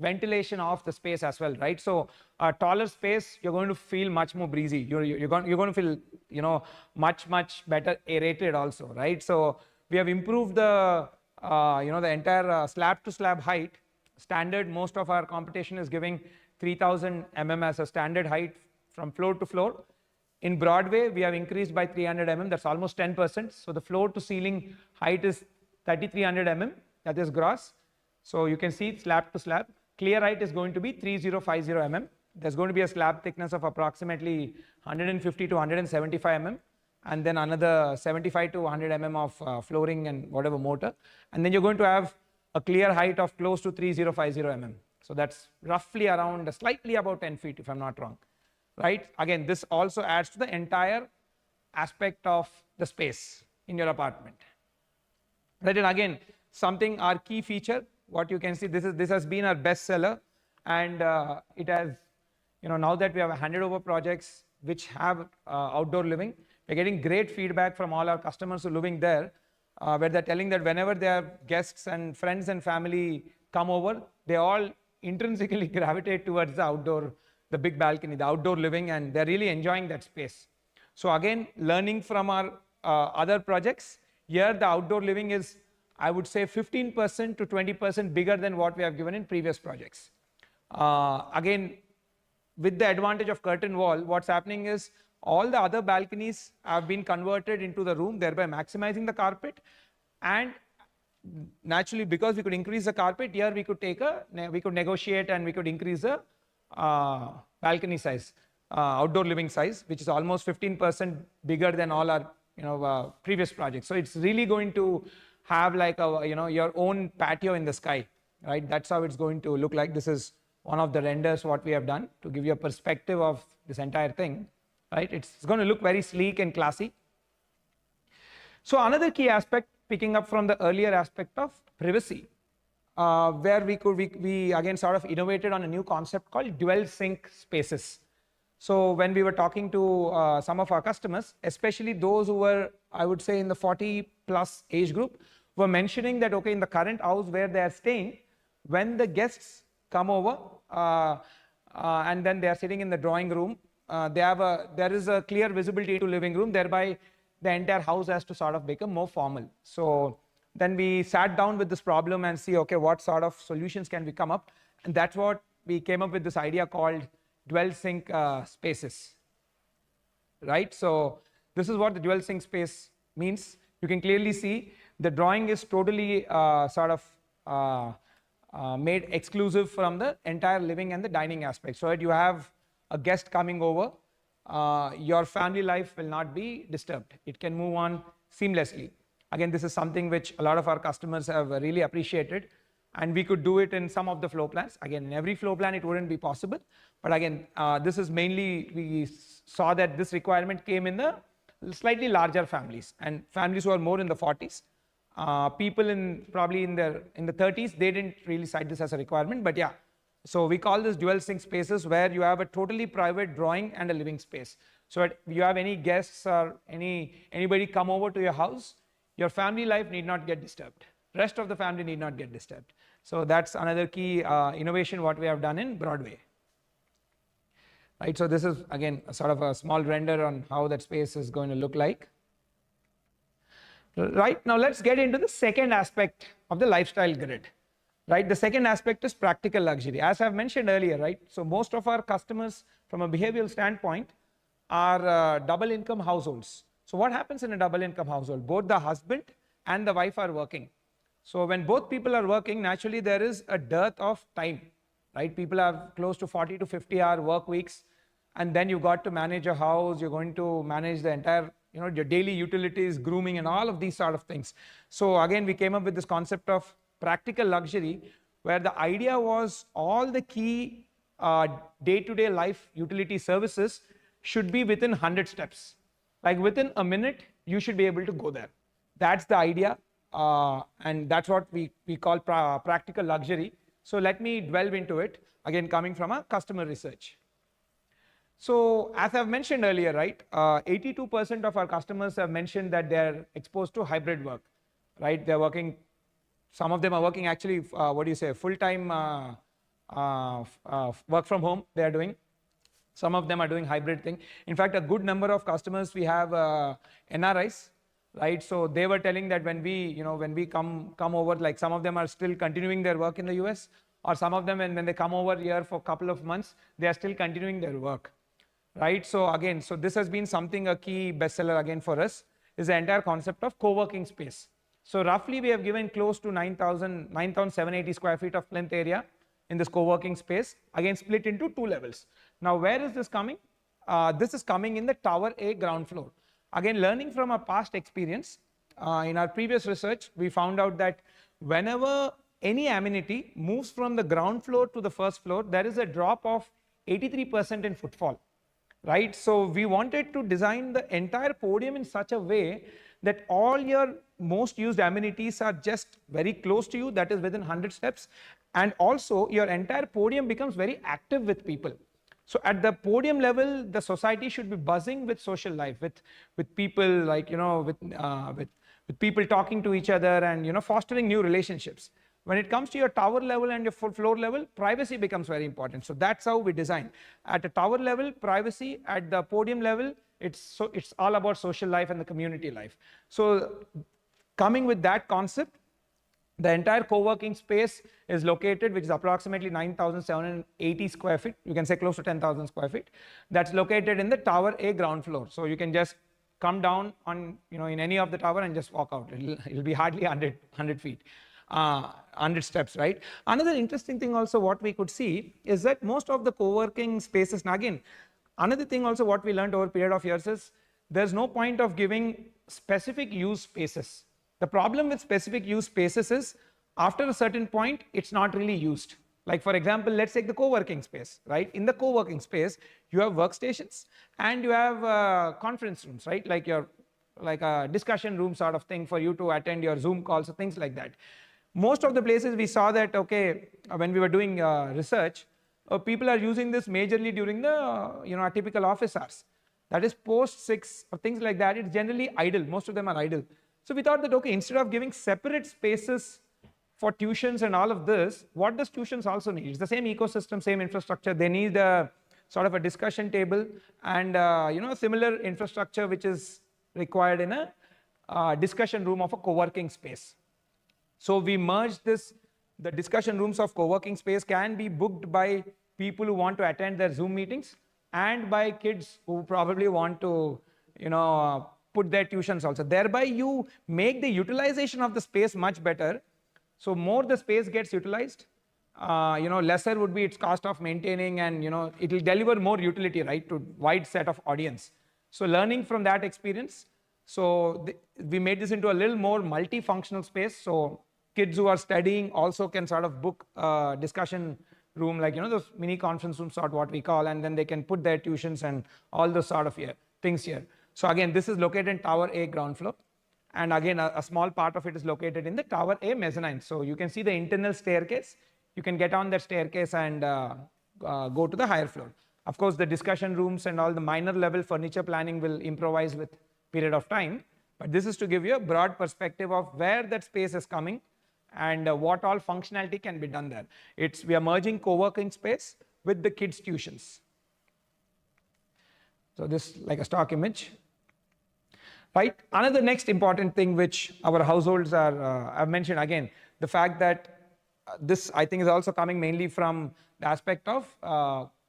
ventilation of the space as well, right? So a taller space, you're going to feel much more breezy. You're going to feel, much better aerated also, right? So we have improved the the entire slab to slab height. Standard, most of our competition is giving 3000 as a standard height from floor to floor. In Broadway, we have increased by 300 that's almost 10%. So the floor to ceiling height is 3300 that is gross. So you can see slab to slab. Clear height is going to be 3050 There's going to be a slab thickness of approximately 150 to 175 and then another 75 to 100 of flooring and whatever mortar. And then you're going to have a clear height of close to 3050 So that's roughly around slightly about 10 feet if I'm not wrong, right? Again, this also adds to the entire aspect of the space in your apartment. Right, and again, something, our key feature, what you can see, this has been our best seller, and it has, now that we have handed over projects which have outdoor living, we're getting great feedback from all our customers who are living there, where they're telling that whenever their guests and friends and family come over, they all intrinsically gravitate towards the outdoor, the big balcony, the outdoor living, and they're really enjoying that space. So again, learning from our other projects, here the outdoor living is, I would say, 15% to 20% bigger than what we have given in previous projects. Again, with the advantage of curtain wall, what's happening is all the other balconies have been converted into the room, thereby maximizing the carpet. And naturally, because we could increase the carpet, here we could negotiate and we could increase the balcony size, outdoor living size, which is almost 15% bigger than all our previous projects. So it's really going to have like a your own patio in the sky, right? That's how it's going to look like. This is one of the renders what we have done to give you a perspective of this entire thing, right? It's going to look very sleek and classy. So another key aspect, picking up from the earlier aspect of privacy, where we again sort of innovated on a new concept called dual sync spaces. So when we were talking to some of our customers, especially those who were, I would say, in the 40 plus age group, were mentioning that, okay, in the current house where they are staying, when the guests come over and then they are sitting in the drawing room, there is a clear visibility to living room, thereby the entire house has to sort of become more formal. So then we sat down with this problem and see, okay, what sort of solutions can we come up? And that's what we came up with, this idea called dual sync spaces, right? So this is what the dual sync space means. You can clearly see the drawing is totally made exclusive from the entire living and the dining aspect. So that you have a guest coming over, your family life will not be disturbed. It can move on seamlessly. Again, this is something which a lot of our customers have really appreciated, and we could do it in some of the floor plans. Again, in every floor plan, it wouldn't be possible. But again, this is mainly, we saw that this requirement came in the slightly larger families and families who are more in the 40s. People probably in the 30s, they didn't really cite this as a requirement, but yeah. So we call this dual sync spaces, where you have a totally private drawing and a living space. So if you have any guests or anybody come over to your house, your family life need not get disturbed. Rest of the family need not get disturbed. So that's another key innovation what we have done in Broadway. Right, so this is again a sort of a small render on how that space is going to look like. Right, now let's get into the second aspect of the lifestyle grid. Right, the second aspect is practical luxury. As I've mentioned earlier, right, so most of our customers from a behavioral standpoint are double income households. So what happens in a double income household? Both the husband and the wife are working. So when both people are working, naturally there is a dearth of time, right? People have close to 40 to 50-hour work weeks, and then you got to manage a house, you're going to manage the entire, your daily utilities, grooming, and all of these sort of things. So again, we came up with this concept of practical luxury, where the idea was all the key day-to-day life utility services should be within 100 steps. Like within a minute, you should be able to go there. That's the idea, and that's what we call practical luxury. So let me delve into it, again coming from a customer research. So as I've mentioned earlier, right, 82% of our customers have mentioned that they're exposed to hybrid work, right? They're working, some of them are working actually, full-time work from home they are doing. Some of them are doing hybrid thing. In fact, a good number of customers we have NRIs, right? So they were telling that when we come over, like some of them are still continuing their work in the US, or some of them when they come over here for a couple of months, they are still continuing their work, right? So again, so this has been something, a key bestseller again for us, is the entire concept of co-working space. So roughly we have given close to 9,780 square feet of plinth area in this co-working space, again split into 2 levels. Now where is this coming? This is coming in the Tower A ground floor. Again, learning from our past experience, in our previous research, we found out that whenever any amenity moves from the ground floor to the first floor, there is a drop of 83% in footfall, right? So we wanted to design the entire podium in such a way that all your most used amenities are just very close to you, that is within 100 steps, and also your entire podium becomes very active with people. So at the podium level, the society should be buzzing with social life, with people, like, with people talking to each other and, fostering new relationships. When it comes to your tower level and your full floor level, privacy becomes very important. So that's how we design. At a tower level, privacy; at the podium level, it's all about social life and the community life. So coming with that concept, the entire co-working space is located, which is approximately 9,780 square feet. You can say close to 10,000 square feet. That's located in the Tower A ground floor. So you can just come down on, in any of the tower and just walk out. It'll be hardly 100 feet, 100 steps, right? Another interesting thing also what we could see is that most of the co-working spaces, now again, another thing also what we learned over a period of years is there's no point of giving specific use spaces. The problem with specific use spaces is after a certain point, it's not really used. Like for example, let's take the co-working space, right? In the co-working space, you have workstations and you have conference rooms, right? Like a discussion room sort of thing for you to attend your Zoom calls or things like that. Most of the places we saw that, okay, when we were doing research, people are using this majorly during the, typical office hours. That is post 6 or things like that. It's generally idle. Most of them are idle. So we thought that, okay, instead of giving separate spaces for tuitions and all of this, what does tuitions also need? It's the same ecosystem, same infrastructure. They need a sort of a discussion table and similar infrastructure which is required in a discussion room of a co-working space. So we merged this. The discussion rooms of co-working space can be booked by people who want to attend their Zoom meetings and by kids who probably want to, put their tuitions also. Thereby you make the utilization of the space much better. So more the space gets utilized, lesser would be its cost of maintaining, and it will deliver more utility, right, to wide set of audience. So learning from that experience, so we made this into a little more multifunctional space. So kids who are studying also can sort of book a discussion room, like those mini conference rooms, sort what we call, and then they can put their tuitions and all those sort of things here. So again, this is located in Tower A ground floor. And again, a small part of it is located in the Tower A mezzanine. So you can see the internal staircase. You can get on that staircase and go to the higher floor. Of course, the discussion rooms and all the minor level furniture planning will improvise with period of time. But this is to give you a broad perspective of where that space is coming and what all functionality can be done there. We are merging co-working space with the kids' tuitions. So this like a stock image. Right. Another next important thing which our households are, I've mentioned again, the fact that this I think is also coming mainly from the aspect of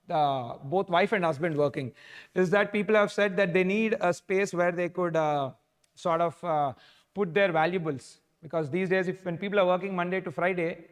both wife and husband working, is that people have said that they need a space where they could sort of put their valuables. Because these days, when people are working Monday to Friday,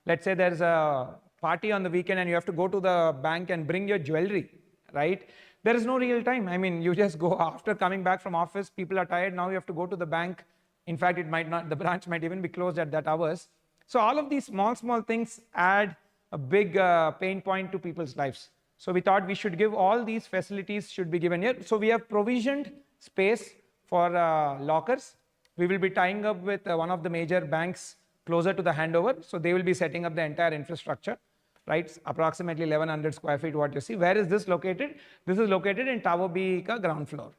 let's say there's a party on the weekend and you have to go to the bank and bring your jewelry, right? There is no real time. I mean, you just go after coming back from office, people are tired, now you have to go to the bank. In fact, it might not, the branch might even be closed at that hours. So all of these small things add a big pain point to people's lives. So we thought we should give all these facilities should be given here. So we have provisioned space for lockers. We will be tying up with one of the major banks closer to the handover. So they will be setting up the entire infrastructure. Right, approximately 1100 square feet what you see. Where is this located? This is located in Tower B ka ground floor,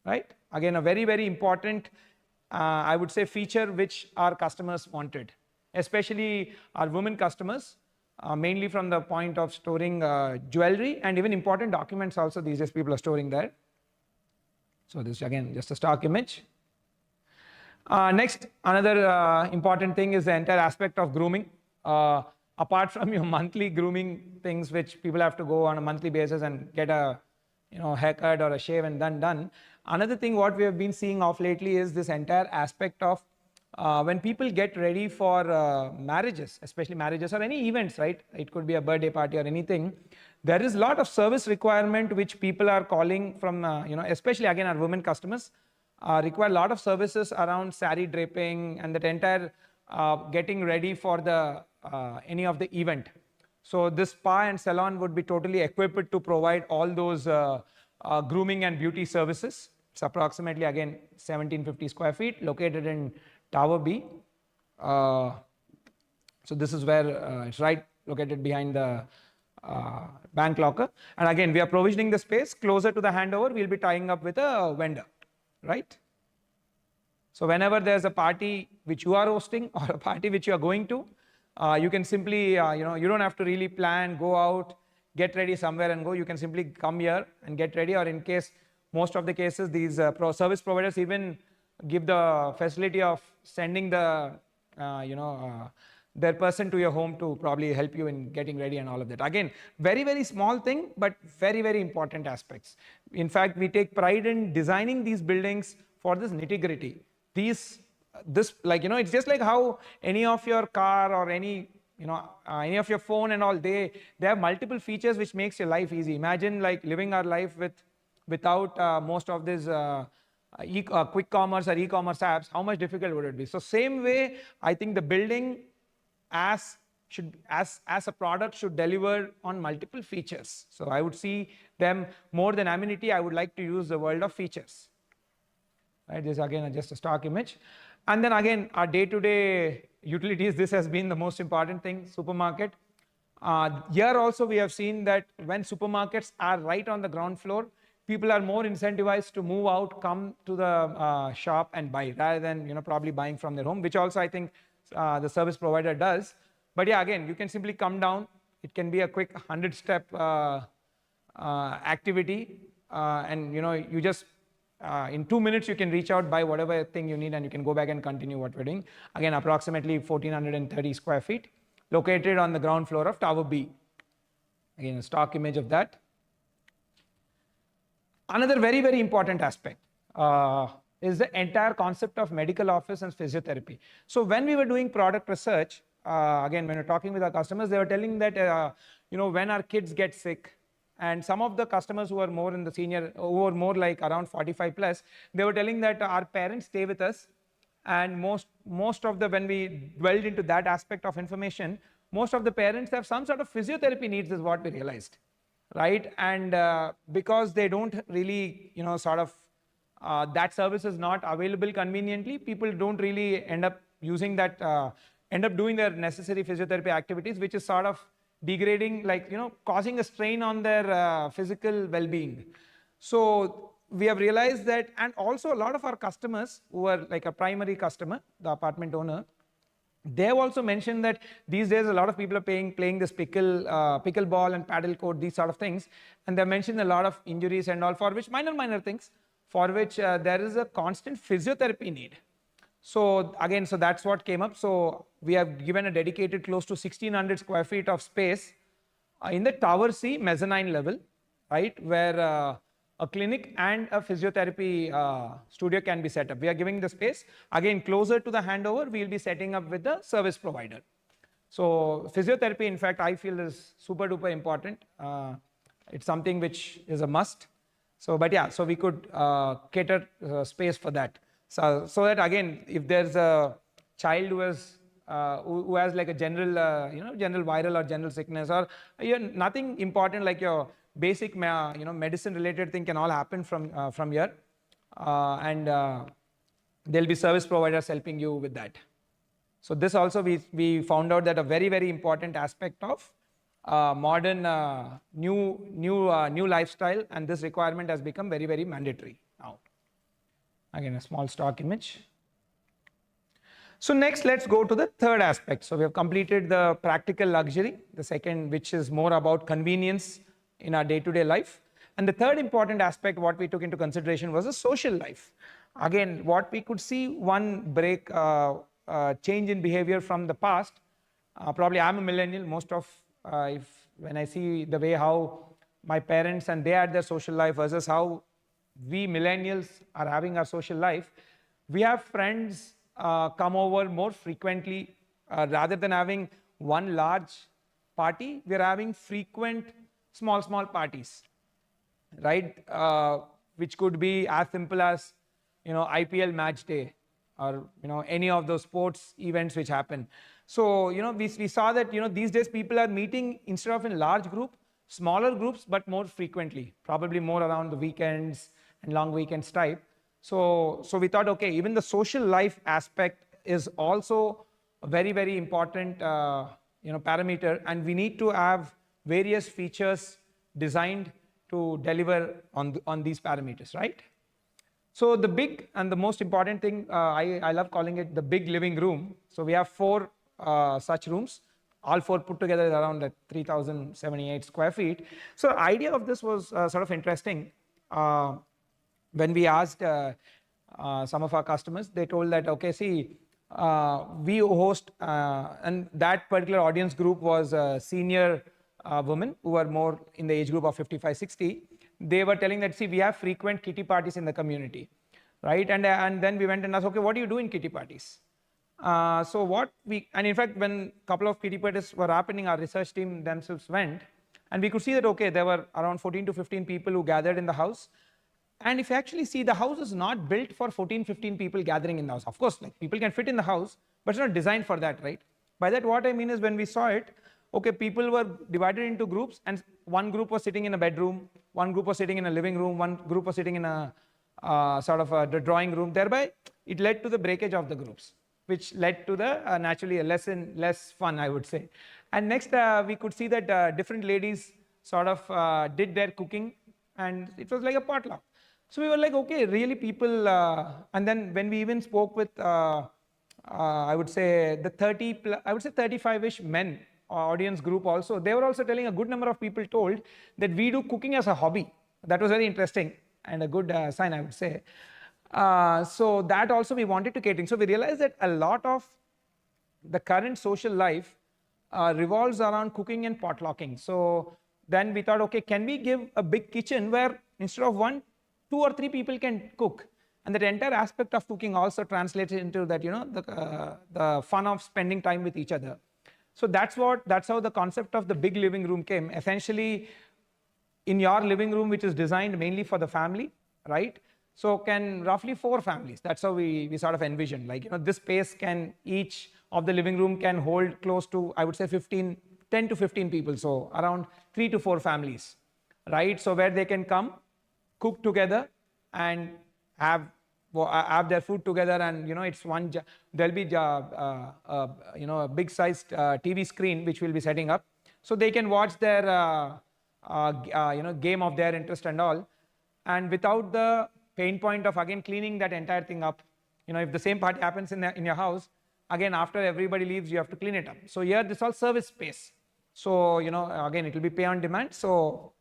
right? Again, a very, very important, I would say, feature which our customers wanted, especially our women customers. mainly from the point of storing jewelry and even important documents also these days people are storing there. So this again just a stock image. Next, another important thing is the entire aspect of grooming. Apart from your monthly grooming things, which people have to go on a monthly basis and get a haircut or a shave and then done. Another thing what we have been seeing of lately is this entire aspect of when people get ready for marriages, especially marriages or any events, right? It could be a birthday party or anything. There is a lot of service requirement which people are calling from, especially again our women customers require a lot of services around saree draping and that entire getting ready for the any of the event. So this spa and salon would be totally equipped to provide all those grooming and beauty services. It's approximately again 1750 square feet located in Tower B. So this is where it's right located behind the bank locker. And again, we are provisioning the space closer to the handover. We'll be tying up with a vendor, right? So whenever there's a party which you are hosting or a party which you are going to, you can simply, you don't have to really plan, go out, get ready somewhere and go. You can simply come here and get ready, or in case, most of the cases, these service providers even give the facility of sending the, their person to your home to probably help you in getting ready and all of that. Again, very, very small thing, but very, very important aspects. In fact, we take pride in designing these buildings for this nitty-gritty. This it's just like how any of your car or any of your phone and all, they have multiple features which makes your life easy. Imagine like living our life without most of this quick commerce or e-commerce apps. How much difficult would it be? So same way, I think the building as a product should deliver on multiple features. So I would see them more than amenity. I would like to use the word of features. Right, this again just a stock image. And then again, our day-to-day utilities, this has been the most important thing, supermarket. Here also we have seen that when supermarkets are right on the ground floor, people are more incentivized to move out, come to the shop and buy, rather than probably buying from their home, which also I think the service provider does. But yeah, again, you can simply come down. It can be a quick 100-step activity, and you just in 2 minutes you can reach out, buy whatever thing you need, and you can go back and continue what we're doing. Again, approximately 1430 square feet, located on the ground floor of Tower B. Again, a stock image of that. Another very, very important aspect is the entire concept of medical office and physiotherapy. So when we were doing product research, again, when we're talking with our customers, they were telling that, when our kids get sick, and some of the customers who are more in the senior, who are more like around 45 plus, they were telling that our parents stay with us, and most of the, when we dwelled into that aspect of information, most of the parents have some sort of physiotherapy needs, is what we realized, right? And because they don't really, that service is not available conveniently, people don't really end up using that, end up doing their necessary physiotherapy activities, which is sort of degrading, causing a strain on their physical well-being. So we have realized that, and also a lot of our customers who are like a primary customer, the apartment owner, they have also mentioned that these days a lot of people are playing this pickleball and paddle court, these sort of things, and they mentioned a lot of injuries and all, for which minor things, for which there is a constant physiotherapy need. So again, so that's what came up. So we have given a dedicated close to 1600 square feet of space in the Tower C mezzanine level, right, where a clinic and a physiotherapy studio can be set up. We are giving the space. Again, closer to the handover, we will be setting up with the service provider. So physiotherapy, in fact, I feel is super duper important. It's something which is a must. So, but yeah, so we could cater space for that. So that again, if there's a child who has like a general, general viral or general sickness, or nothing important like your basic, medicine related thing can all happen from here, and there'll be service providers helping you with that. So this also we found out that a very, very important aspect of modern new lifestyle, and this requirement has become very, very mandatory now. Again, a small stock image. So next, let's go to the third aspect. So we have completed the practical luxury, the second, which is more about convenience in our day-to-day life. And the third important aspect, what we took into consideration, was the social life. Again, what we could see, one break, change in behavior from the past. Probably I'm a millennial. Most of, when I see the way how my parents and they had their social life versus how we millennials are having our social life, we have friends come over more frequently. Rather than having one large party, we are having frequent small parties, right? Which could be as simple as, IPL match day, or any of those sports events which happen. So we saw that these days people are meeting instead of in large group, smaller groups, but more frequently, probably more around the weekends and long weekends type. So we thought, okay, even the social life aspect is also a very important parameter, and we need to have various features designed to deliver on these parameters, right? So the big and the most important thing, I love calling it the big living room. So we have 4 such rooms. All 4 put together is around like 3,078 square feet. So the idea of this was sort of interesting. When we asked some of our customers, they told that, okay, see, we host, and that particular audience group was senior women who were more in the age group of 55-60. They were telling that, see, we have frequent kitty parties in the community, right? And then we went and asked, okay, what do you do in kitty parties? And in fact, when a couple of kitty parties were happening, our research team themselves went, and we could see that, okay, there were around 14 to 15 people who gathered in the house. And if you actually see, the house is not built for 14-15 people gathering in the house. Of course, like, people can fit in the house, but it's not designed for that, right? By that, what I mean is, when we saw it, okay, people were divided into groups, and one group was sitting in a bedroom, one group was sitting in a living room, one group was sitting in a the drawing room. Thereby, it led to the breakage of the groups, which led to the naturally less fun, I would say. And next, we could see that different ladies sort of did their cooking, and it was like a potluck. So we were like, okay, really people, and then when we even spoke with, I would say the 35-ish men audience group also, they were also telling, a good number of people told that we do cooking as a hobby. That was very interesting and a good sign, I would say. So that also we wanted to cater. So we realized that a lot of the current social life revolves around cooking and potlucking. So then we thought, okay, can we give a big kitchen where instead of 1, 2 or 3 people can cook, and that entire aspect of cooking also translates into that, the fun of spending time with each other. So that's how the concept of the big living room came. Essentially, in your living room, which is designed mainly for the family, right? So can roughly 4 families. That's how we sort of envision. Like, this space can, each of the living room can hold close to, I would say 10 to 15 people. So around 3 to 4 families, right? So where they can come, cook together, and have their food together, and it's one. There'll be a big sized TV screen which we'll be setting up, so they can watch their game of their interest and all, and without the pain point of again cleaning that entire thing up. If the same party happens in your house, again after everybody leaves, you have to clean it up. So here, this all service space. So again, it will be pay on demand. So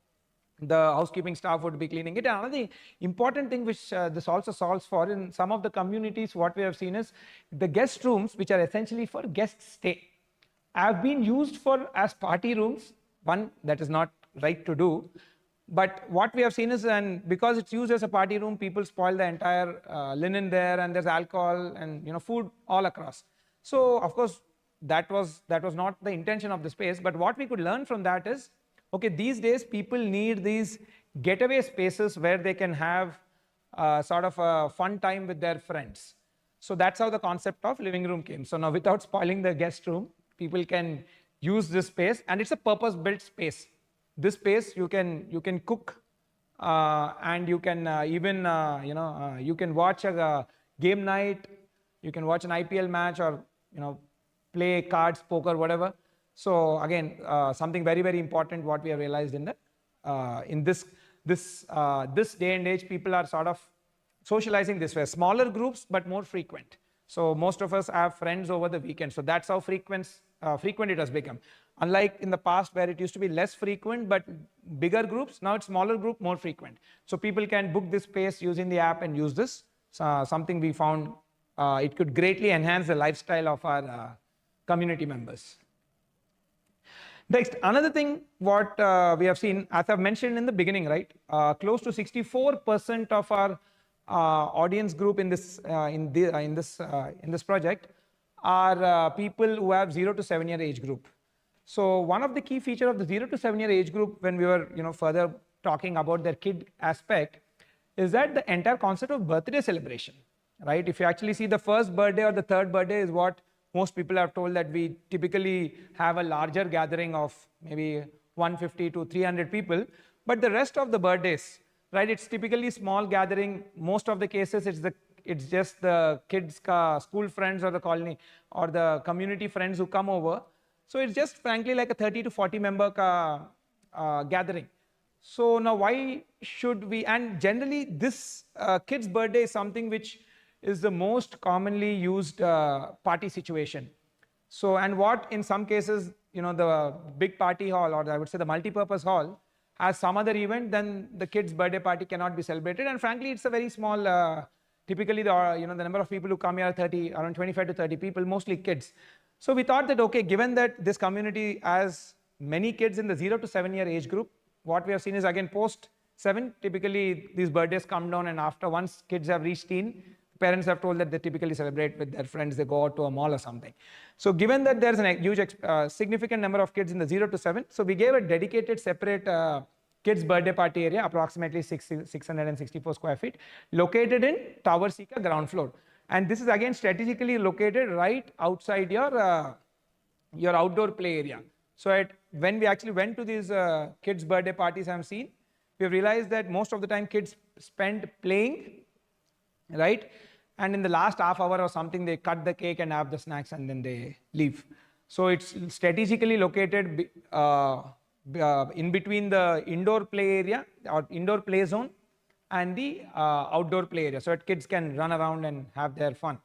the housekeeping staff would be cleaning it. Another important thing which this also solves for, in some of the communities, what we have seen is the guest rooms, which are essentially for guest stay, have been used as party rooms. One, that is not right to do, but what we have seen is, and because it's used as a party room, people spoil the entire linen there, and there's alcohol and food all across. So of course that was not the intention of the space. But what we could learn from that is, okay, these days people need these getaway spaces where they can have sort of a fun time with their friends. So that's how the concept of living room came. So now, without spoiling the guest room, people can use this space, and it's a purpose-built space. This space you can cook, and you can even you can watch a game night, you can watch an IPL match, or play cards, poker, whatever. So again, something very important what we have realized in this day and age, people are sort of socializing this way, smaller groups but more frequent. So most of us have friends over the weekend. So that's how frequent it has become. Unlike in the past where it used to be less frequent, but bigger groups, now it's smaller group, more frequent. So people can book this space using the app and use this. Something we found it could greatly enhance the lifestyle of our community members. Next, another thing what we have seen, as I've mentioned in the beginning, right? Close to 64% of our audience group in this project are people who have 0 to 7 year age group. So one of the key feature of the 0 to 7 year age group, when we were further talking about their kid aspect, is that the entire concept of birthday celebration, right? If you actually see the first birthday or the third birthday is what most people are told, that we typically have a larger gathering of maybe 150 to 300 people, but the rest of the birthdays, right, it's typically small gathering. Most of the cases it's just the kids school friends or the colony or the community friends who come over. So it's just frankly like a 30 to 40 member gathering. So now why should we, and generally this kid's birthday is something which is the most commonly used party situation. So, and what in some cases, the big party hall, or I would say the multi-purpose hall, has some other event, then the kid's birthday party cannot be celebrated. And frankly, it's a very small, typically the number of people who come here are around 25 to 30 people, mostly kids. So we thought that, okay, given that this community has many kids in the 0 to 7 year age group, what we have seen is again post 7, typically these birthdays come down, and after once kids have reached teen, parents have told that they typically celebrate with their friends, they go out to a mall or something. So given that there's a huge, significant number of kids in the 0 to 7, so we gave a dedicated separate kids birthday party area, approximately 664 square feet, located in Tower Sika ground floor. And this is again strategically located right outside your outdoor play area. So when we actually went to these kids birthday parties I've seen, we realized that most of the time kids spend playing, right? And in the last half hour or something, they cut the cake and have the snacks and then they leave. So it's strategically located in between the indoor play area or indoor play zone and the outdoor play area, so that kids can run around and have their fun.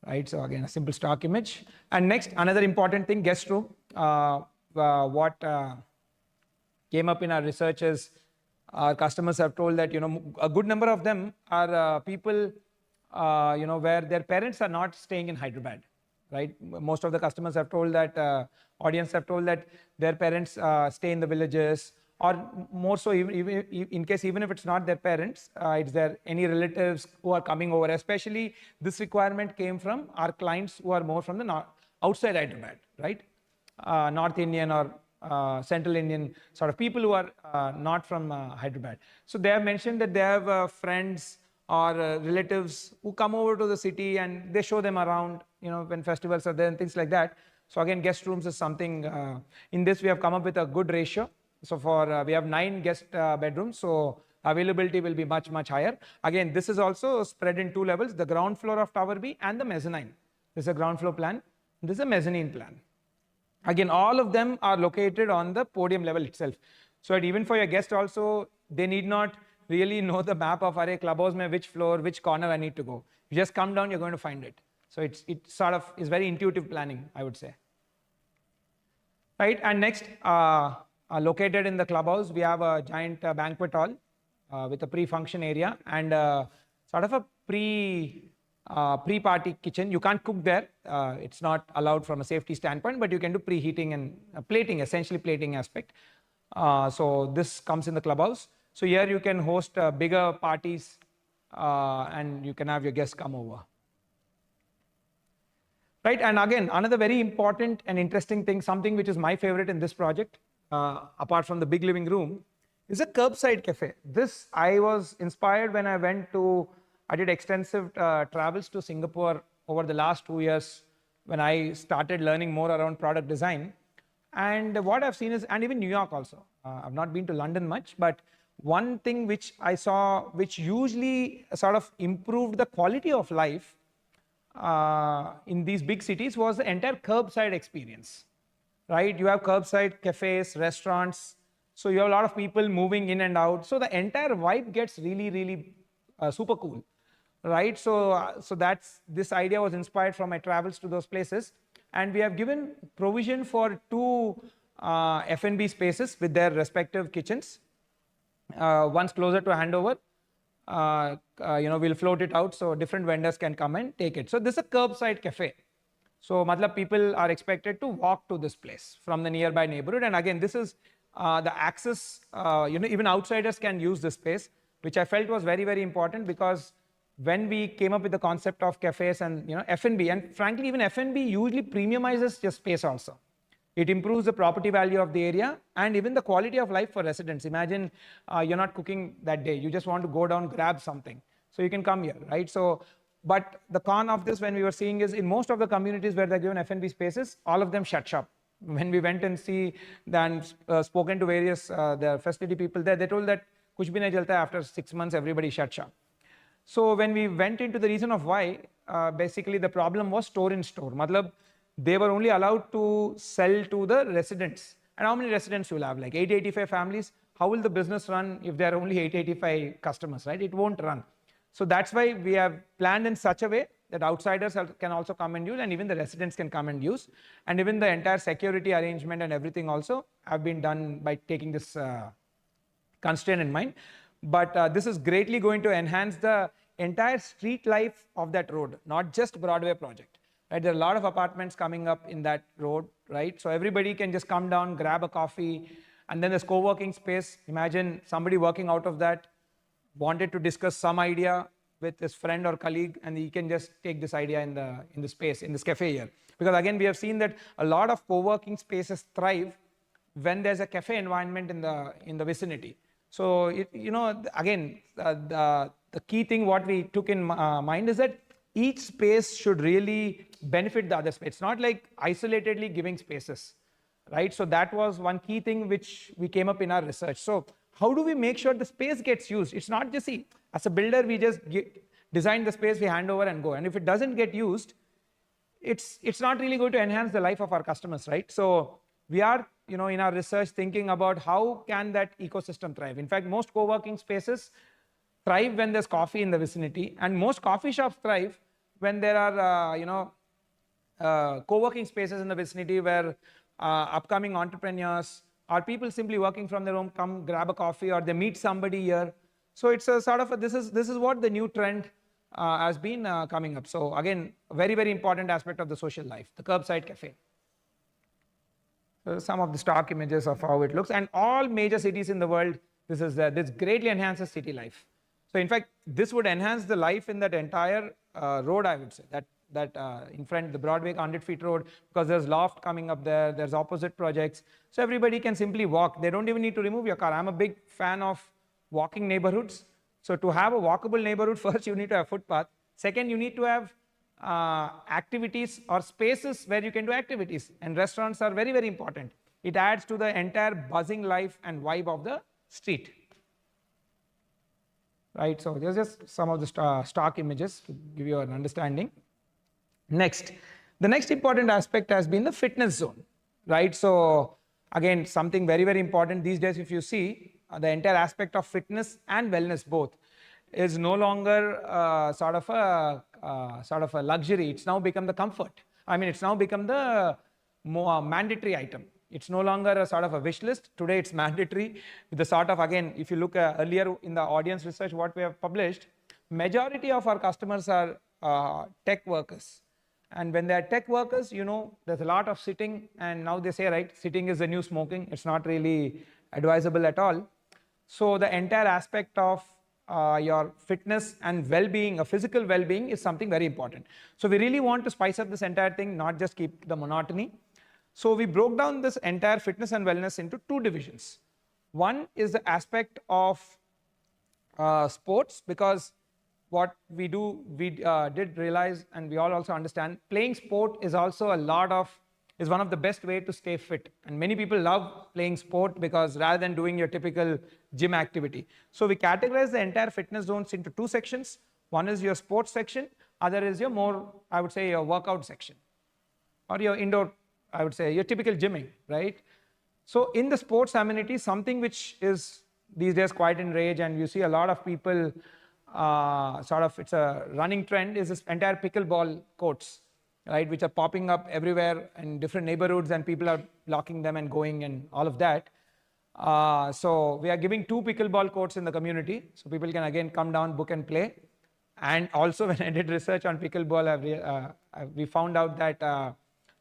Right, so again, a simple stock image. And next, another important thing, guest room. What came up in our research is our customers have told that, a good number of them are people, where their parents are not staying in Hyderabad, right? Most of the customers have told that, audience have told that their parents stay in the villages, or more so, even if it's not their parents, it's any relatives who are coming over. Especially this requirement came from our clients who are more from the outside Hyderabad, right? North Indian or Central Indian sort of people who are not from Hyderabad. So they have mentioned that they have friends or relatives who come over to the city and they show them around, when festivals are there and things like that. So again, guest rooms is something, in this we have come up with a good ratio. So we have 9 guest bedrooms, so availability will be much, much higher. Again, this is also spread in 2 levels, the ground floor of Tower B and the mezzanine. This is a ground floor plan, this is a mezzanine plan. Again, all of them are located on the podium level itself. So that even for your guest also, they need not really know the map of clubhouse, which floor, which corner I need to go. You just come down, you're going to find it. So it sort of is very intuitive planning, I would say. Right, and next, located in the clubhouse, we have a giant banquet hall with a pre-function area and sort of a pre-party kitchen. You can't cook there. It's not allowed from a safety standpoint, but you can do preheating and plating, essentially plating aspect. So this comes in the clubhouse. So here you can host bigger parties and you can have your guests come over. Right, and again, another very important and interesting thing, something which is my favorite in this project, apart from the big living room, is a curbside cafe. This, I was inspired when I did extensive travels to Singapore over the last 2 years when I started learning more around product design. And what I've seen is, and even New York also, I've not been to London much, but one thing which I saw, which usually sort of improved the quality of life in these big cities, was the entire curbside experience. Right, you have curbside cafes, restaurants, so you have a lot of people moving in and out. So the entire vibe gets really, really super cool. right? So this idea was inspired from my travels to those places, and we have given provision for two F&B spaces with their respective kitchens. One's closer to handover. We'll float it out so different vendors can come and take it. So this is a curbside cafe. So matlab people are expected to walk to this place from the nearby neighborhood. And again, this is the access, even outsiders can use this space, which I felt was very, very important, because when we came up with the concept of cafes and F&B, and frankly, even F&B usually premiumizes your space also. It improves the property value of the area and even the quality of life for residents. Imagine you're not cooking that day. You just want to go down, grab something. So you can come here, right? So, but the con of this, when we were seeing, is in most of the communities where they're given F&B spaces, all of them shut shop. When we went and spoken to various the facility people there, they told that kuch bhi nahi chalta hai, after 6 months, everybody shut shop. So when we went into the reason of why, basically the problem was store in store. Matlab, they were only allowed to sell to the residents. And how many residents you will have? Like 885 families. How will the business run if there are only 885 customers, right? It won't run. So that's why we have planned in such a way that outsiders can also come and use, and even the residents can come and use. And even the entire security arrangement and everything also have been done by taking this constraint in mind. But this is greatly going to enhance the entire street life of that road, not just Broadway project. Right? There are a lot of apartments coming up in that road, right? So everybody can just come down, grab a coffee, and then there's co-working space. Imagine somebody working out of that wanted to discuss some idea with his friend or colleague, and he can just take this idea in the space, in this cafe here. Because again, we have seen that a lot of co-working spaces thrive when there's a cafe environment in the vicinity. So again, the key thing what we took in mind is that each space should really benefit the other space. It's not like isolatedly giving spaces, right? So that was one key thing which we came up in our research. So how do we make sure the space gets used? It's not just, as a builder, we just design the space, we hand over and go. And if it doesn't get used, it's not really going to enhance the life of our customers, right? So we are, in our research thinking about how can that ecosystem thrive. In fact, most co-working spaces thrive when there's coffee in the vicinity, and most coffee shops thrive when there are, co-working spaces in the vicinity where upcoming entrepreneurs or people simply working from their home come grab a coffee, or they meet somebody here. So it's a sort of this is what the new trend has been coming up. So again, a very, very important aspect of the social life, the curbside cafe. So some of the stock images of how it looks, and all major cities in the world, this greatly enhances city life. So in fact, this would enhance the life in that entire road, I would say, that in front, the Broadway 100 feet road, because there's loft coming up there, there's opposite projects. So everybody can simply walk. They don't even need to remove your car. I'm a big fan of walking neighborhoods. So to have a walkable neighborhood, first you need to have footpath. Second, you need to have activities or spaces where you can do activities. And restaurants are very, very important. It adds to the entire buzzing life and vibe of the street. Right, so there's just some of the stock images to give you an understanding. Next, the next important aspect has been the fitness zone, right? So again, something very, very important these days, if you see, the entire aspect of fitness and wellness both is no longer sort of a luxury. It's now become the comfort. I mean, it's now become the more mandatory item. It's no longer a sort of a wish list. Today it's mandatory with the sort of, again, if you look earlier in the audience research, what we have published, majority of our customers are tech workers. And when they're tech workers, there's a lot of sitting, and now they say, right, sitting is the new smoking. It's not really advisable at all. So the entire aspect of your fitness and well-being, a physical well-being, is something very important. So we really want to spice up this entire thing, not just keep the monotony. So we broke down this entire fitness and wellness into two divisions. One is the aspect of sports, because what we do, we did realize, and we all also understand, playing sport is also is one of the best way to stay fit. And many people love playing sport because rather than doing your typical gym activity. So we categorize the entire fitness zones into two sections. One is your sports section, other is your more, I would say, your workout section, or your indoor, I would say, your typical gymming, right? So in the sports amenities, something which is these days quite in rage, and you see a lot of people it's a running trend, is this entire pickleball courts, right, which are popping up everywhere in different neighborhoods, and people are blocking them and going and all of that. So we are giving 2 pickleball courts in the community, so people can again come down, book and play. And also, when I did research on pickleball, we found out that a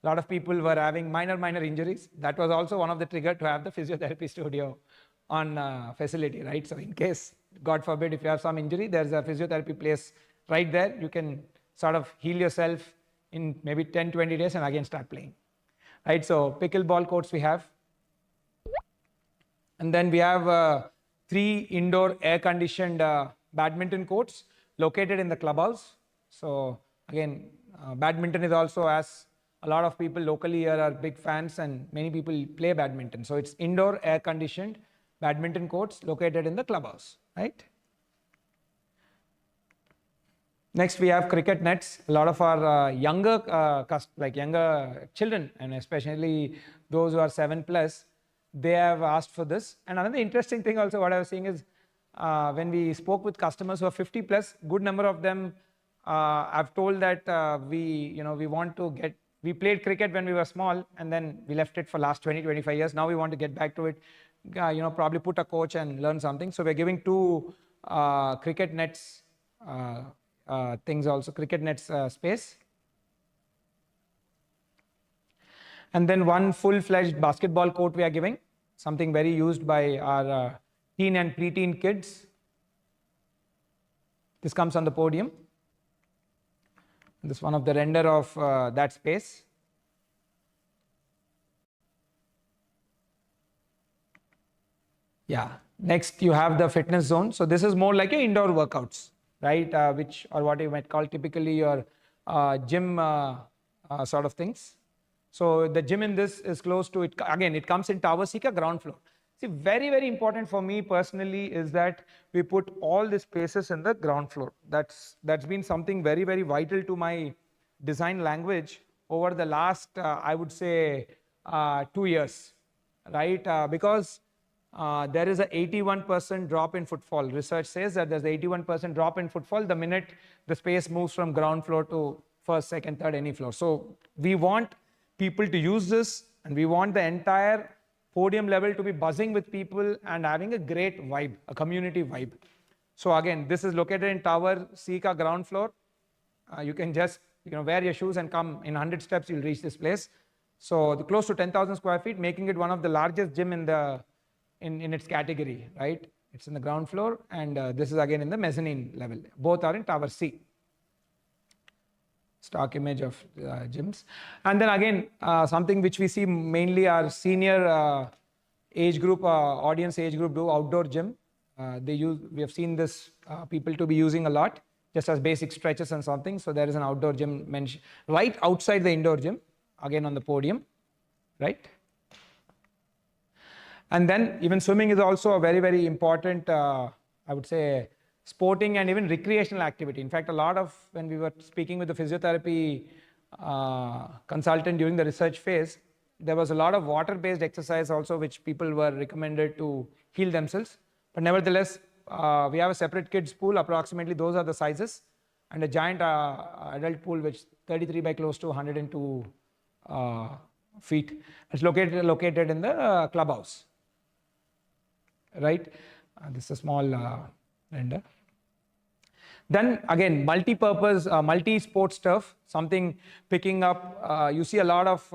lot of people were having minor injuries. That was also one of the trigger to have the physiotherapy studio on facility, right? So in case, God forbid, if you have some injury, there's a physiotherapy place right there. You can sort of heal yourself in maybe 10-20 days and again start playing, right? So pickleball courts we have. And then we have 3 indoor air-conditioned badminton courts located in the clubhouse. So again, badminton is also, as a lot of people locally here are big fans and many people play badminton. So it's indoor air-conditioned badminton courts located in the clubhouse, right? Next, we have cricket nets. A lot of our younger children, and especially those who are 7+, they have asked for this. And another interesting thing also what I was seeing is when we spoke with customers who are 50+, good number of them have told that we played cricket when we were small and then we left it for last 20-25 years. Now we want to get back to it, probably put a coach and learn something. So we're giving 2 cricket nets things also, cricket nets space. And then 1 full-fledged basketball court we are giving, something very used by our teen and preteen kids. This comes on the podium. This is one of the render of that space. Yeah. Next, you have the fitness zone. So this is more like your indoor workouts, right? Or what you might call typically your gym sort of things. So the gym in this is close to it. Again, it comes in Tower Sika ground floor. See, very important for me personally is that we put all the spaces in the ground floor. That's been something very vital to my design language over the last, I would say, 2 years, right? Because there is a 81% drop in footfall. Research says that there's 81% drop in footfall the minute the space moves from ground floor to first, second, third, any floor. So we want people to use this, and we want the entire podium level to be buzzing with people and having a great vibe, a community vibe. So again, this is located in Tower Sika ground floor. You can just wear your shoes and come in 100 steps, you'll reach this place. So close to 10,000 square feet, making it one of the largest gym in its category, right? It's in the ground floor, and this is again in the mezzanine level. Both are in Tower C. Stock image of gyms. And then again, something which we see mainly our senior age group, audience age group do, outdoor gym. We have seen this people to be using a lot, just as basic stretches and something. So there is an outdoor gym mentioned right outside the indoor gym, again on the podium, right? And then even swimming is also a very important, I would say, sporting and even recreational activity. In fact, a lot of, when we were speaking with the physiotherapy consultant during the research phase, there was a lot of water-based exercise also which people were recommended to heal themselves. But nevertheless, we have a separate kids pool, approximately those are the sizes, and a giant adult pool which 33 by close to 102 feet. It's located in the clubhouse, right? This is a small render. Then again, multi-purpose, multi-sports turf, something picking up, you see a lot of,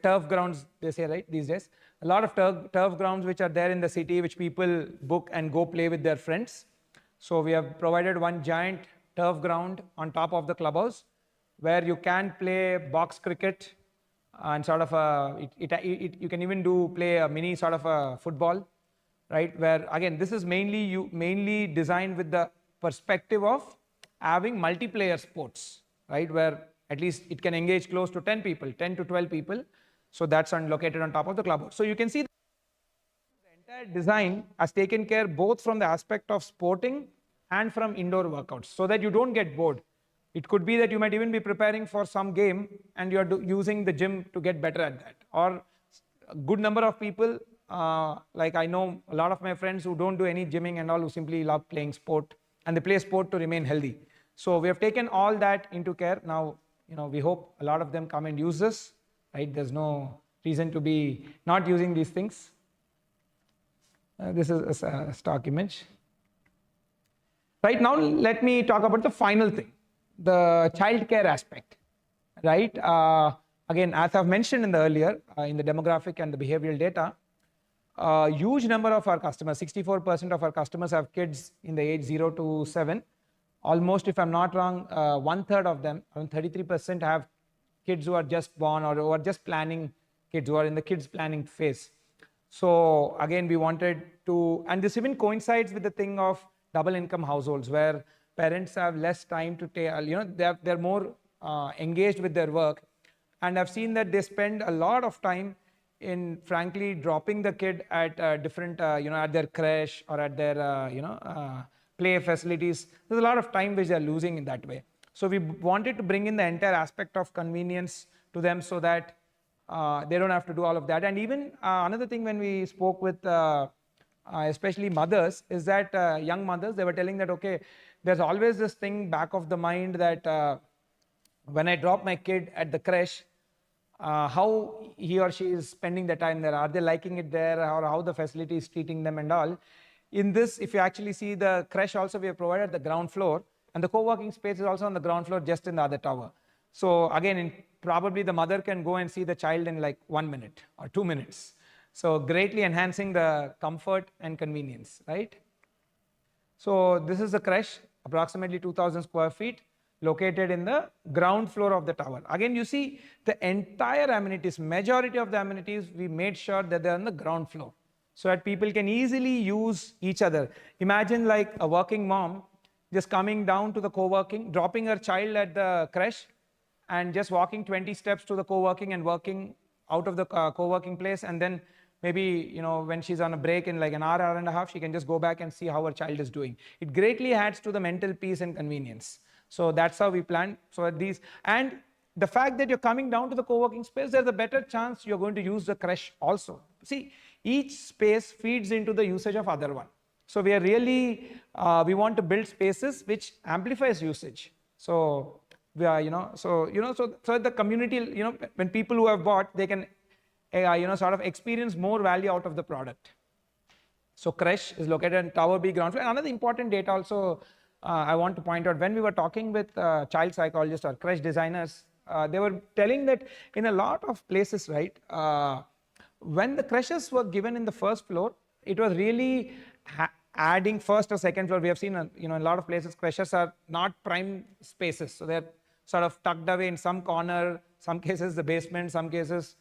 turf grounds, they say, right, these days. A lot of turf grounds which are there in the city, which people book and go play with their friends. So we have provided one giant turf ground on top of the clubhouse, where you can play box cricket and sort of you can even play a mini sort of a football, right? Where again, this is mainly designed with the perspective of having multiplayer sports, right? Where at least it can engage close to 10 people, 10 to 12 people. So that's located on top of the clubhouse. So you can see the entire design has taken care both from the aspect of sporting and from indoor workouts, so that you don't get bored. It could be that you might even be preparing for some game and you're using the gym to get better at that. Or a good number of people like I know a lot of my friends who don't do any gymming and all, who simply love playing sport, and they play sport to remain healthy. So we have taken all that into care. Now, we hope a lot of them come and use this, right? There's no reason to be not using these things. This is a stock image. Right now, let me talk about the final thing, the childcare aspect, right? Again, as I've mentioned in the earlier, in the demographic and the behavioral data, a huge number of our customers, 64% of our customers have kids in the age 0 to 7. Almost, if I'm not wrong, 1/3 of them, around 33%, have kids who are just born or who are just planning kids, who are in the kids planning phase. So again, we wanted to, and this even coincides with the thing of double income households, where parents have less time to take, they're more engaged with their work. And I've seen that they spend a lot of time in, frankly, dropping the kid at different, at their creche or at their, play facilities. There's a lot of time which they're losing in that way. So we wanted to bring in the entire aspect of convenience to them, so that they don't have to do all of that. And even another thing, when we spoke with especially mothers, is that young mothers, they were telling that, okay, there's always this thing back of the mind that when I drop my kid at the creche, how he or she is spending the time there. Are they liking it there, or how the facility is treating them and all. In this, if you actually see the creche also, we have provided the ground floor, and the co-working space is also on the ground floor, just in the other tower. So again, probably the mother can go and see the child in like 1 minute or 2 minutes. So greatly enhancing the comfort and convenience, right? So this is the creche, approximately 2,000 square feet, located in the ground floor of the tower. Again, you see the entire amenities, majority of the amenities, we made sure that they're on the ground floor, so that people can easily use each other. Imagine like a working mom just coming down to the co-working, dropping her child at the creche, and just walking 20 steps to the co-working and working out of the co-working place. And then maybe, when she's on a break in like an hour, hour and a half, she can just go back and see how her child is doing. It greatly adds to the mental peace and convenience. So that's how we planned. So these, and the fact that you're coming down to the co-working space, there's a better chance you're going to use the creche also. See, each space feeds into the usage of other one. So we are really, we want to build spaces which amplifies usage. So we are, so the community, when people who have bought, they can, sort of experience more value out of the product. So creche is located in Tower B ground floor. Another important data also, I want to point out, when we were talking with child psychologists or creche designers, they were telling that in a lot of places, right, when the creches were given in the first floor, it was really adding first or second floor. We have seen, in a lot of places, creches are not prime spaces. So they're sort of tucked away in some corner, some cases the basement, some cases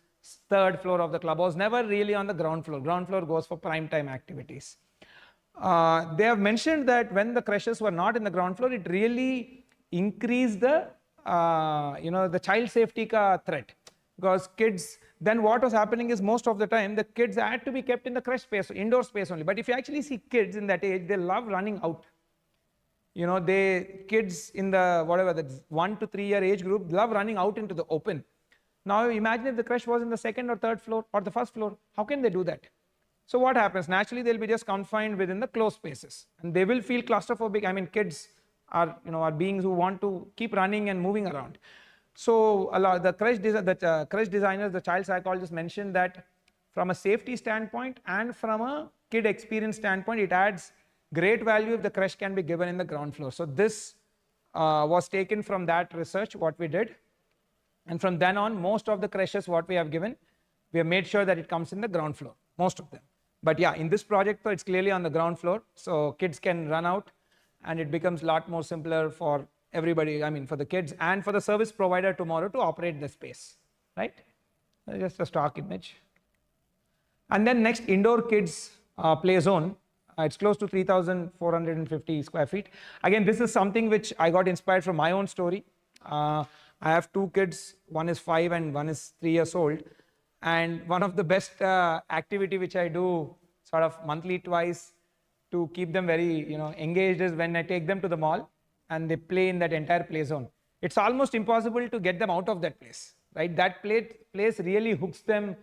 third floor of the clubhouse, never really on the ground floor. Ground floor goes for prime time activities. They have mentioned that when the creches were not in the ground floor, it really increased the, the child safety threat. Because kids, then what was happening is, most of the time, the kids had to be kept in the creche space, indoor space only. But if you actually see kids in that age, they love running out. Kids in the, the 1 to 3 year age group love running out into the open. Now imagine if the creche was in the second or third floor or the first floor, how can they do that? So what happens? Naturally, they'll be just confined within the closed spaces, and they will feel claustrophobic. I mean, kids are, are beings who want to keep running and moving around. So the creche designers, the child psychologists mentioned that from a safety standpoint and from a kid experience standpoint, it adds great value if the creche can be given in the ground floor. So this was taken from that research, what we did. And from then on, most of the creches, what we have given, we have made sure that it comes in the ground floor, most of them. But yeah, in this project, though, it's clearly on the ground floor. So kids can run out, and it becomes a lot more simpler for everybody, I mean, for the kids and for the service provider tomorrow to operate the space, right? Just a stock image. And then next, indoor kids play zone. It's close to 3,450 square feet. Again, this is something which I got inspired from my own story. I have 2 kids, one is 5 and one is 3 years old. And one of the best activity which I do sort of monthly twice to keep them very engaged is when I take them to the mall and they play in that entire play zone. It's almost impossible to get them out of that place, right? That place really hooks them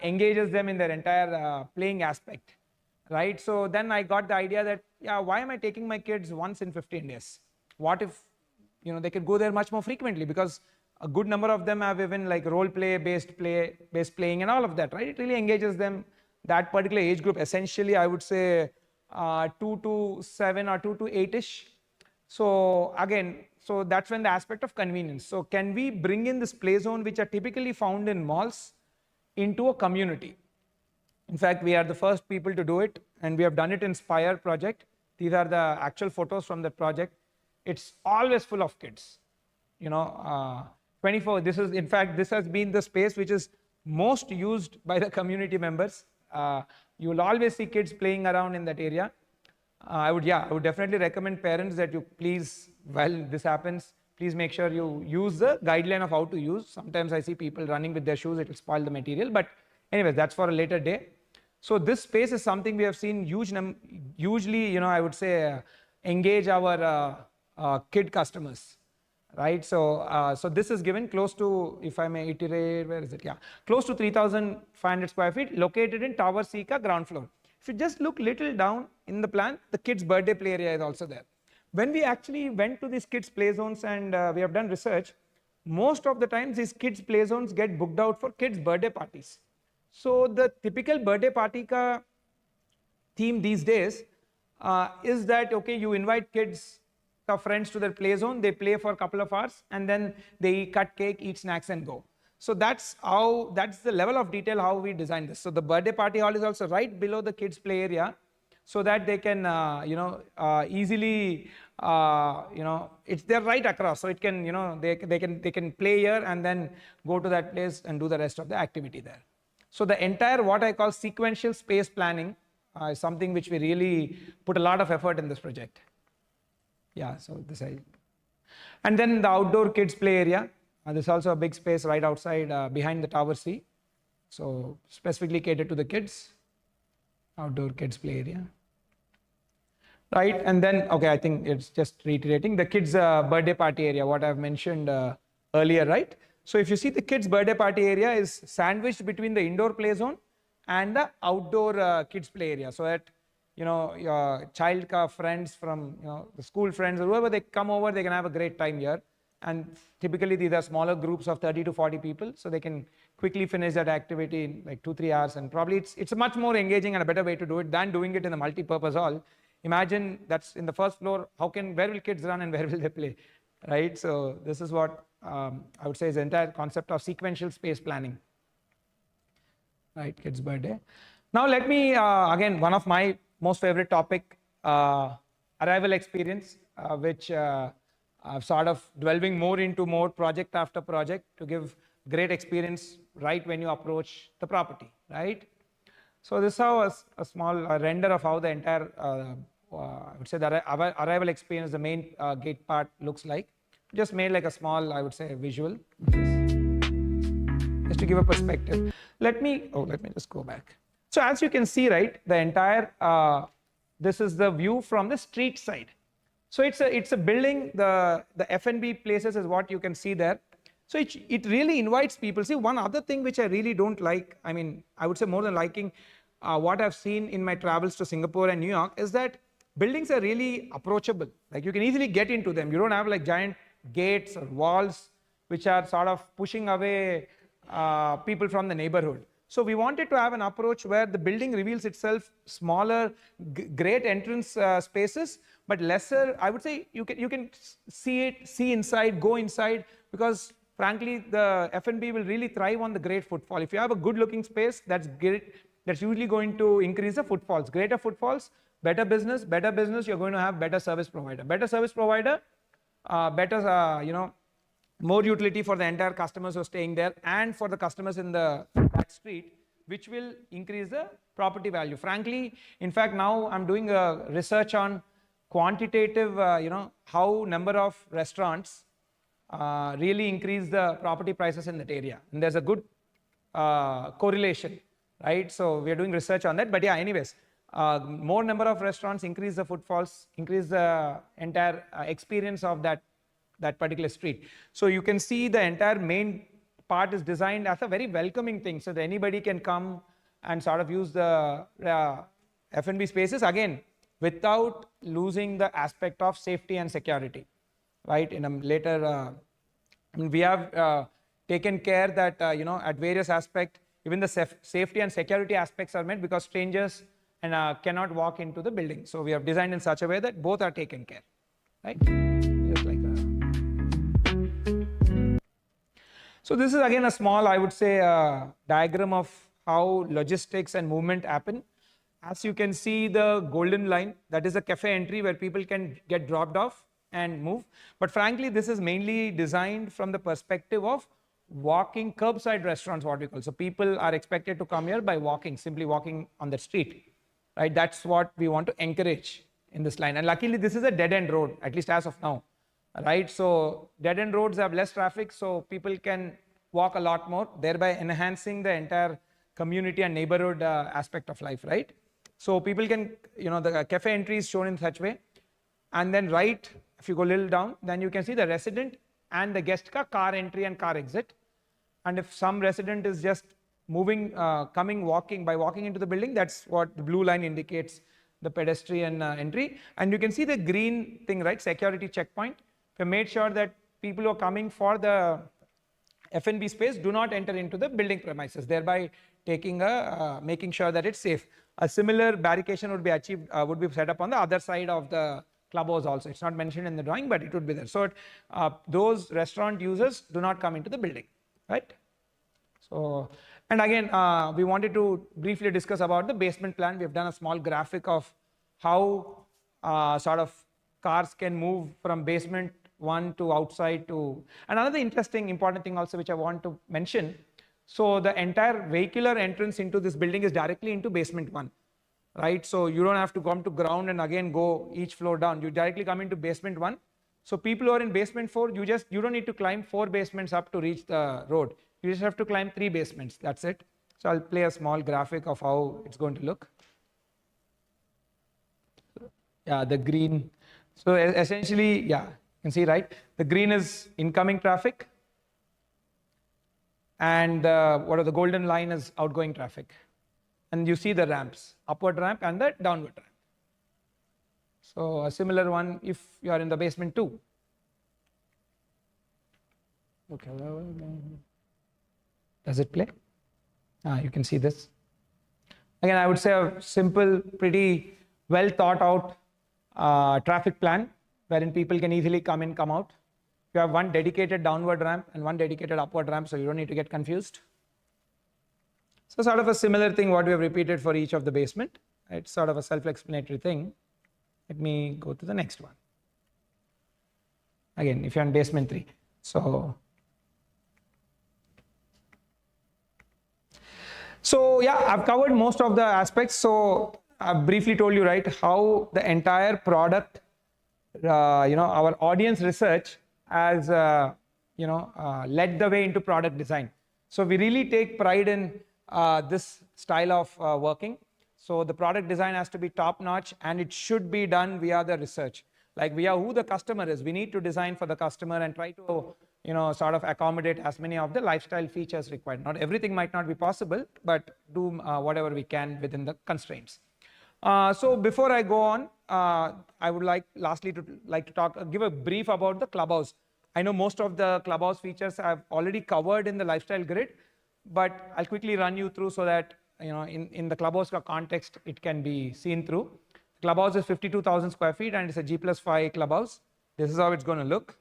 engages them in their entire playing aspect, right? So then I got the idea that, yeah, why am I taking my kids once in 15 days? What if, they could go there much more frequently, because a good number of them have even like role play based playing and all of that, right? It really engages them, that particular age group, essentially I would say 2 to 7 or 2 to 8ish. So again, so that's when the aspect of convenience. So can we bring in this play zone which are typically found in malls into a community? In fact, we are the first people to do it, and we have done it in Spire project. These are the actual photos from that project. It's always full of kids, 24. This is, in fact, this has been the space which is most used by the community members. You will always see kids playing around in that area. I would definitely recommend parents that you please, while this happens, please make sure you use the guideline of how to use. Sometimes I see people running with their shoes, it will spoil the material. But anyways, that's for a later day. So this space is something we have seen hugely, I would say, engage our kid customers, right? So, so this is given close to, if I may iterate, where is it? Yeah, close to 3,500 square feet, located in Tower C ka ground floor. If you just look little down in the plan, the kids' birthday play area is also there. When we actually went to these kids' play zones and we have done research, most of the times these kids' play zones get booked out for kids' birthday parties. So the typical birthday party ka theme these days is that, okay, you invite kids, friends to their play zone, they play for a couple of hours, and then they cut cake, eat snacks, and go. So that's the level of detail how we designed this. So the birthday party hall is also right below the kids' play area, so that they can, easily, they're right across. So it can, they can play here and then go to that place and do the rest of the activity there. So the entire, what I call sequential space planning, is something which we really put a lot of effort in this project. Yeah, so this I, and then the outdoor kids play area. There's also a big space right outside behind the Tower C. So specifically catered to the kids, outdoor kids play area. Right, and then, okay, I think it's just reiterating the kids' birthday party area, what I've mentioned earlier, right? So if you see, the kids' birthday party area is sandwiched between the indoor play zone and the outdoor kids' play area, so that, your child ka friends from, the school friends or whoever, they come over, they can have a great time here. And typically these are smaller groups of 30 to 40 people, so they can quickly finish that activity in like 2-3 hours. And probably it's a much more engaging and a better way to do it than doing it in the multi-purpose hall. Imagine that's in the first floor, where will kids run and where will they play, right? So this is what I would say is the entire concept of sequential space planning, right? Kids' birthday. Now let me, again, one of my most favorite topic, arrival experience, which I'm sort of delving more into more project after project to give great experience right when you approach the property, right? So this is how a small render of how the entire, I would say, the arrival experience, the main gate part looks like. Just made like a small, I would say, visual, just to give a perspective. Let me just go back. So as you can see, right, the entire, this is the view from the street side. So it's a building, the F&B places is what you can see there. So it really invites people. See, one other thing which I really don't like, I mean, I would say more than liking what I've seen in my travels to Singapore and New York, is that buildings are really approachable. Like you can easily get into them. You don't have like giant gates or walls which are sort of pushing away people from the neighborhood. So we wanted to have an approach where the building reveals itself smaller, great entrance spaces, but lesser. I would say you can see inside, go inside, because frankly the F&B will really thrive on the great footfall. If you have a good looking space, that's great. That's usually going to increase the footfalls. Greater footfalls, better business, you're going to have better service provider. Better service provider, better, more utility for the entire customers who are staying there and for the customers in that street, which will increase the property value. Frankly, in fact, now I'm doing a research on quantitative, how number of restaurants really increase the property prices in that area. And there's a good correlation, right? So we are doing research on that. But yeah, anyways, more number of restaurants increase the footfalls, increase the entire experience of that particular street. So you can see the entire main part is designed as a very welcoming thing, so that anybody can come and sort of use the F&B spaces, again, without losing the aspect of safety and security, right? In a later, we have taken care that, you know, at various aspects, even the safety and security aspects are met, because strangers cannot walk into the building. So we have designed in such a way that both are taken care, right? Just like so this is again a small, I would say, diagram of how logistics and movement happen. As you can see, the golden line, that is a cafe entry where people can get dropped off and move. But frankly, this is mainly designed from the perspective of walking curbside restaurants, what we call. So people are expected to come here by walking, simply walking on the street, right? That's what we want to encourage in this line. And luckily, this is a dead-end road, at least as of now, right? So dead-end roads have less traffic, so people can walk a lot more, thereby enhancing the entire community and neighborhood aspect of life, right? So people can, you know, the cafe entry is shown in such way. And then right, if you go a little down, then you can see the resident and the guest car entry and car exit. And if some resident is just moving, walking into the building, that's what the blue line indicates, the pedestrian entry. And you can see the green thing, right? Security checkpoint. We made sure that people who are coming for the F&B space do not enter into the building premises, thereby making sure that it's safe. A similar barricade would be achieved, would be set up on the other side of the clubhouse also. It's not mentioned in the drawing, but it would be there. So those restaurant users do not come into the building, right? So, and again, we wanted to briefly discuss about the basement plan. We have done a small graphic of how sort of cars can move from basement 1 to outside to. And another interesting, important thing also which I want to mention. So the entire vehicular entrance into this building is directly into basement 1, right? So you don't have to come to ground and again go each floor down. You directly come into basement 1. So people who are in basement 4, you don't need to climb 4 basements up to reach the road. You just have to climb 3 basements. That's it. So I'll play a small graphic of how it's going to look. Yeah, the green. So essentially, yeah, you can see, right? The green is incoming traffic. And the golden line is outgoing traffic. And you see the ramps, upward ramp and the downward ramp. So a similar one if you are in the basement 2. Okay. Does it play? You can see this. Again, I would say a simple, pretty well thought out traffic plan wherein people can easily come in, come out. You have one dedicated downward ramp and one dedicated upward ramp, so you don't need to get confused. So sort of a similar thing what we have repeated for each of the basement. It's sort of a self-explanatory thing. Let me go to the next one. Again, if you're in basement 3. So yeah, I've covered most of the aspects. So I've briefly told you, right, how the entire product, our audience research has, led the way into product design. So we really take pride in this style of working. So the product design has to be top notch and it should be done via the research. Like we are who the customer is. We need to design for the customer and try to, sort of accommodate as many of the lifestyle features required. Not everything might not be possible, but do whatever we can within the constraints. So before I go on, I would lastly to give a brief about the clubhouse. I know most of the clubhouse features I've already covered in the lifestyle grid, but I'll quickly run you through so that in the clubhouse context it can be seen through. Clubhouse is 52,000 square feet and it's a G+5 clubhouse. This is how it's going to look.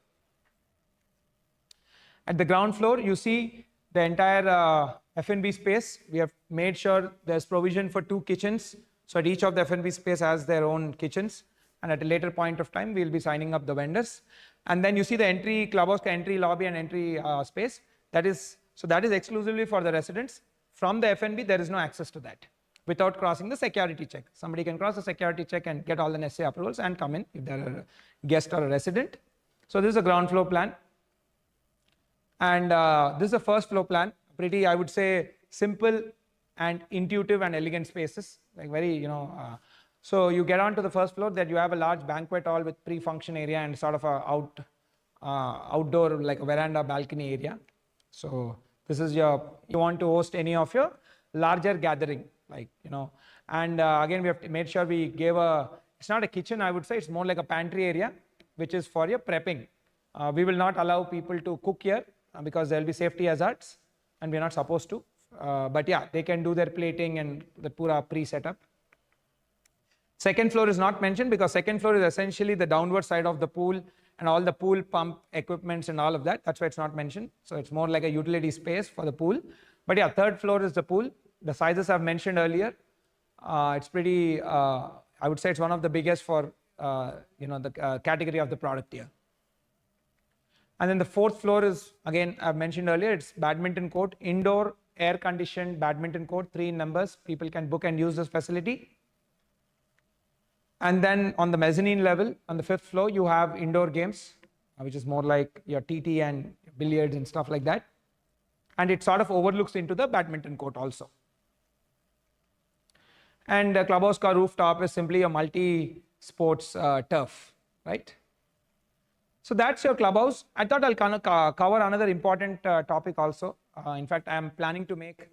At the ground floor, you see the entire F&B space. We have made sure there's provision for 2 kitchens. So at each of the F&B space has their own kitchens. And at a later point of time, we'll be signing up the vendors. And then you see the clubhouse entry lobby and entry space. That is exclusively for the residents. From the F&B, there is no access to that without crossing the security check. Somebody can cross the security check and get all the necessary approvals and come in if they're a guest or a resident. So this is a ground floor plan. And this is a first floor plan. Pretty, I would say, simple and intuitive and elegant spaces. Like very, so you get onto the first floor that you have a large banquet hall with pre-function area and sort of a outdoor, like a veranda balcony area. So This is you want to host any of your larger gathering, like, and again, we have made sure we gave it's not a kitchen, I would say, it's more like a pantry area, which is for your prepping. We will not allow people to cook here because there will be safety hazards and we're not supposed to. But yeah, they can do their plating and the pura pre-setup. Second floor is not mentioned because second floor is essentially the downward side of the pool and all the pool pump equipments and all of that. That's why it's not mentioned. So it's more like a utility space for the pool. But yeah, third floor is the pool. The sizes I've mentioned earlier. It's pretty, I would say it's one of the biggest for, the category of the product here. And then the fourth floor is, again, I've mentioned earlier, it's badminton court, indoor air-conditioned badminton court, 3 in numbers. People can book and use this facility. And then on the mezzanine level, on the 5th floor, you have indoor games, which is more like your TT and billiards and stuff like that. And it sort of overlooks into the badminton court also. And the clubhouse car rooftop is simply a multi-sports turf, right? So that's your clubhouse. I thought I'll kind of cover another important topic also. In fact, I am planning to make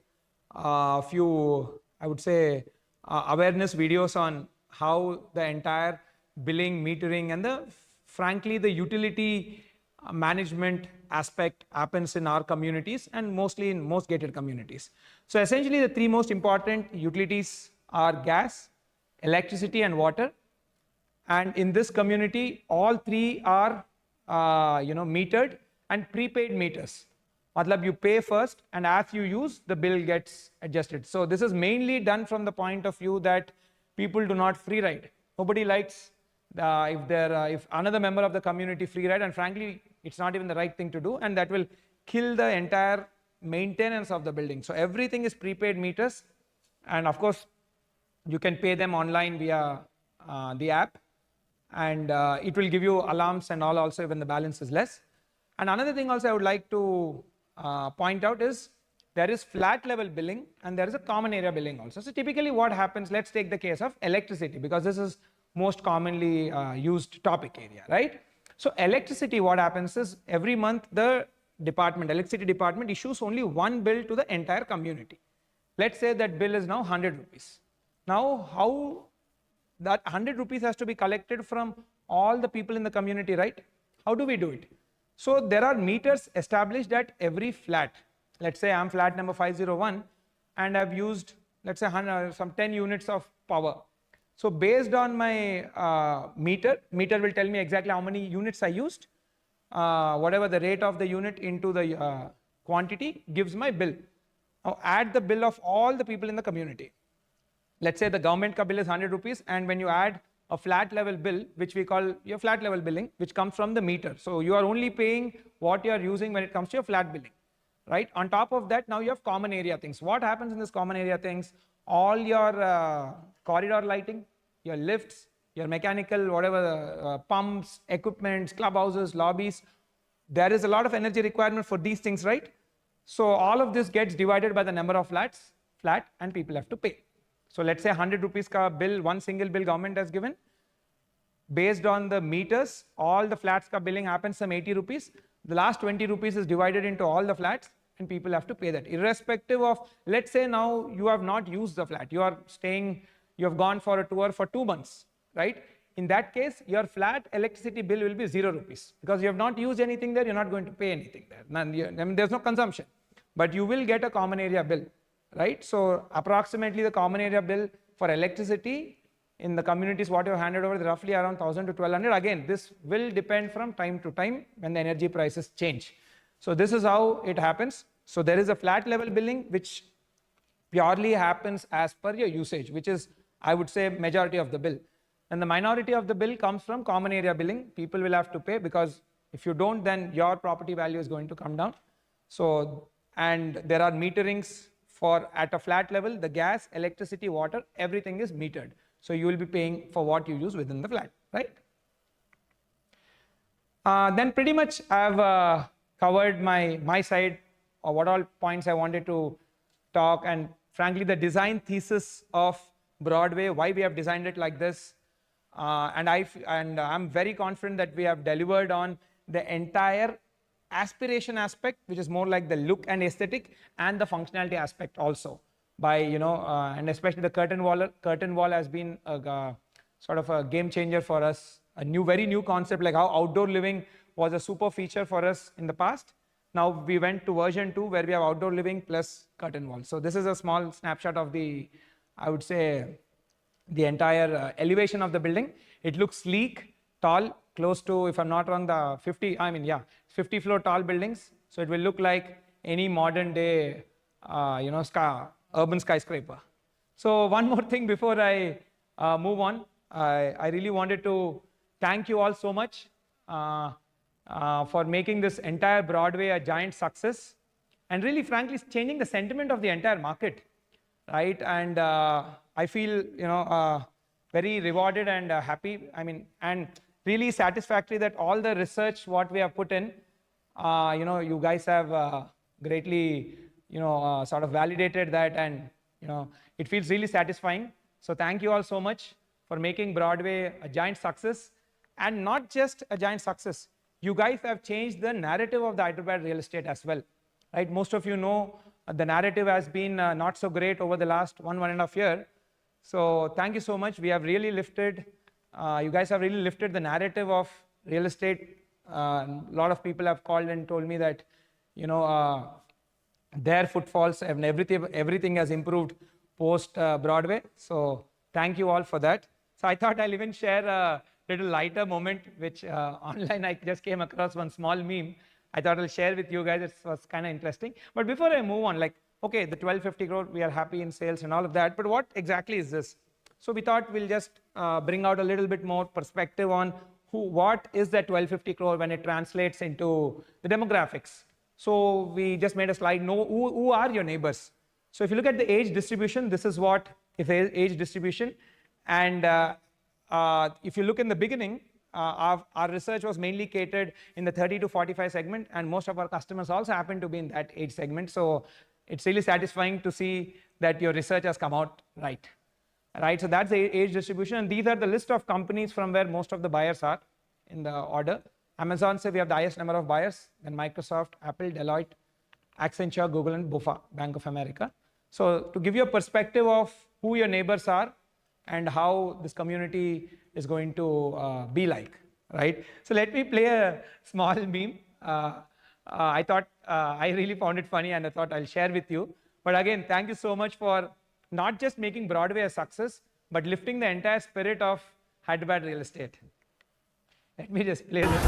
a few, I would say, awareness videos on how the entire billing, metering, and frankly, the utility management aspect happens in our communities and mostly in most gated communities. So essentially, the 3 most important utilities are gas, electricity, and water. And in this community, all 3 are metered and prepaid meters. Matlab, you pay first, and as you use, the bill gets adjusted. So this is mainly done from the point of view that people do not free ride. Nobody likes if another member of the community free ride, and frankly, it's not even the right thing to do, and that will kill the entire maintenance of the building. So everything is prepaid meters, and of course, you can pay them online via the app, and it will give you alarms and all also when the balance is less. And another thing also I would like to point out is there is flat level billing and there is a common area billing also. So typically what happens, let's take the case of electricity because this is most commonly used topic area, right? So electricity, what happens is every month the electricity department issues only one bill to the entire community. Let's say that bill is now 100 rupees. Now how that 100 rupees has to be collected from all the people in the community, right? How do we do it? So there are meters established at every flat. Let's say I'm flat number 501 and I've used, let's say, some 10 units of power. So based on my meter will tell me exactly how many units I used. Whatever the rate of the unit into the quantity gives my bill. Now add the bill of all the people in the community. Let's say the government ka bill is 100 rupees, and when you add a flat level bill, which we call your flat level billing, which comes from the meter. So you are only paying what you are using when it comes to your flat billing, right? On top of that, now you have common area things. What happens in this common area things? All your corridor lighting, your lifts, your mechanical, whatever, pumps, equipments, clubhouses, lobbies, there is a lot of energy requirement for these things, right? So all of this gets divided by the number of flats, and people have to pay. So let's say 100 rupees ka bill, one single bill government has given. Based on the meters, all the flats ka billing happens some 80 rupees. The last 20 rupees is divided into all the flats and people have to pay that. Irrespective of, let's say now you have not used the flat. You are staying, you have gone for a tour for 2 months, right? In that case, your flat electricity bill will be 0 rupees because you have not used anything there, you're not going to pay anything there. I mean, there's no consumption, but you will get a common area bill. Right? So approximately the common area bill for electricity in the communities what you have handed over is roughly around 1,000 to 1,200. Again, this will depend from time to time when the energy prices change. So this is how it happens. So there is a flat level billing which purely happens as per your usage, which is, I would say, majority of the bill. And the minority of the bill comes from common area billing. People will have to pay because if you don't, then your property value is going to come down. So, and there are meterings for at a flat level, the gas, electricity, water, everything is metered. So you will be paying for what you use within the flat, right? Then pretty much I've covered my side or what all points I wanted to talk, and frankly the design thesis of Broadway, why we have designed it like this, and I'm very confident that we have delivered on the entire aspiration aspect, which is more like the look and aesthetic, and the functionality aspect also. By and especially the curtain wall has been a sort of a game changer for us. A very new concept, like how outdoor living was a super feature for us in the past. Now we went to version 2 where we have outdoor living plus curtain wall. So this is a small snapshot of the, I would say, the entire elevation of the building. It looks sleek, tall, close to, if I'm not wrong, the 50 floor tall buildings. So it will look like any modern day, urban skyscraper. So one more thing before I move on, I really wanted to thank you all so much for making this entire Broadway a giant success, and really frankly changing the sentiment of the entire market, right? And I feel very rewarded and happy, and really satisfactory that all the research what we have put in, you guys have greatly sort of validated that, and it feels really satisfying. So thank you all so much for making Broadway a giant success. And not just a giant success, you guys have changed the narrative of the Hyderabad real estate as well, right? Most of you know the narrative has been not so great over the last 1.5 years. So thank you so much. We have really lifted, you guys have really lifted the narrative of real estate. A lot of people have called and told me that, their footfalls and everything has improved post Broadway. So thank you all for that. So I thought I'll even share a little lighter moment, which online I just came across one small meme. I thought I'll share with you guys. It was kind of interesting. But before I move on, like, okay, the 1250 crore, we are happy in sales and all of that. But what exactly is this? So we thought we'll just bring out a little bit more perspective on what is that 1250 crore when it translates into the demographics. So we just made a slide. Who are your neighbors? So if you look at the age distribution, this is what if age distribution. And if you look in the beginning, our research was mainly catered in the 30 to 45 segment, and most of our customers also happen to be in that age segment. So it's really satisfying to see that your research has come out right. So that's the age distribution, and these are the list of companies from where most of the buyers are in the order. Amazon say we have the highest number of buyers, then Microsoft, Apple, Deloitte, Accenture, Google, and BofA, Bank of America. So to give you a perspective of who your neighbors are and how this community is going to be like, right? So let me play a small meme. I thought I really found it funny, and I thought I'll share with you. But again, thank you so much for not just making Broadway a success, but lifting the entire spirit of Hyderabad real estate. Let me just play this.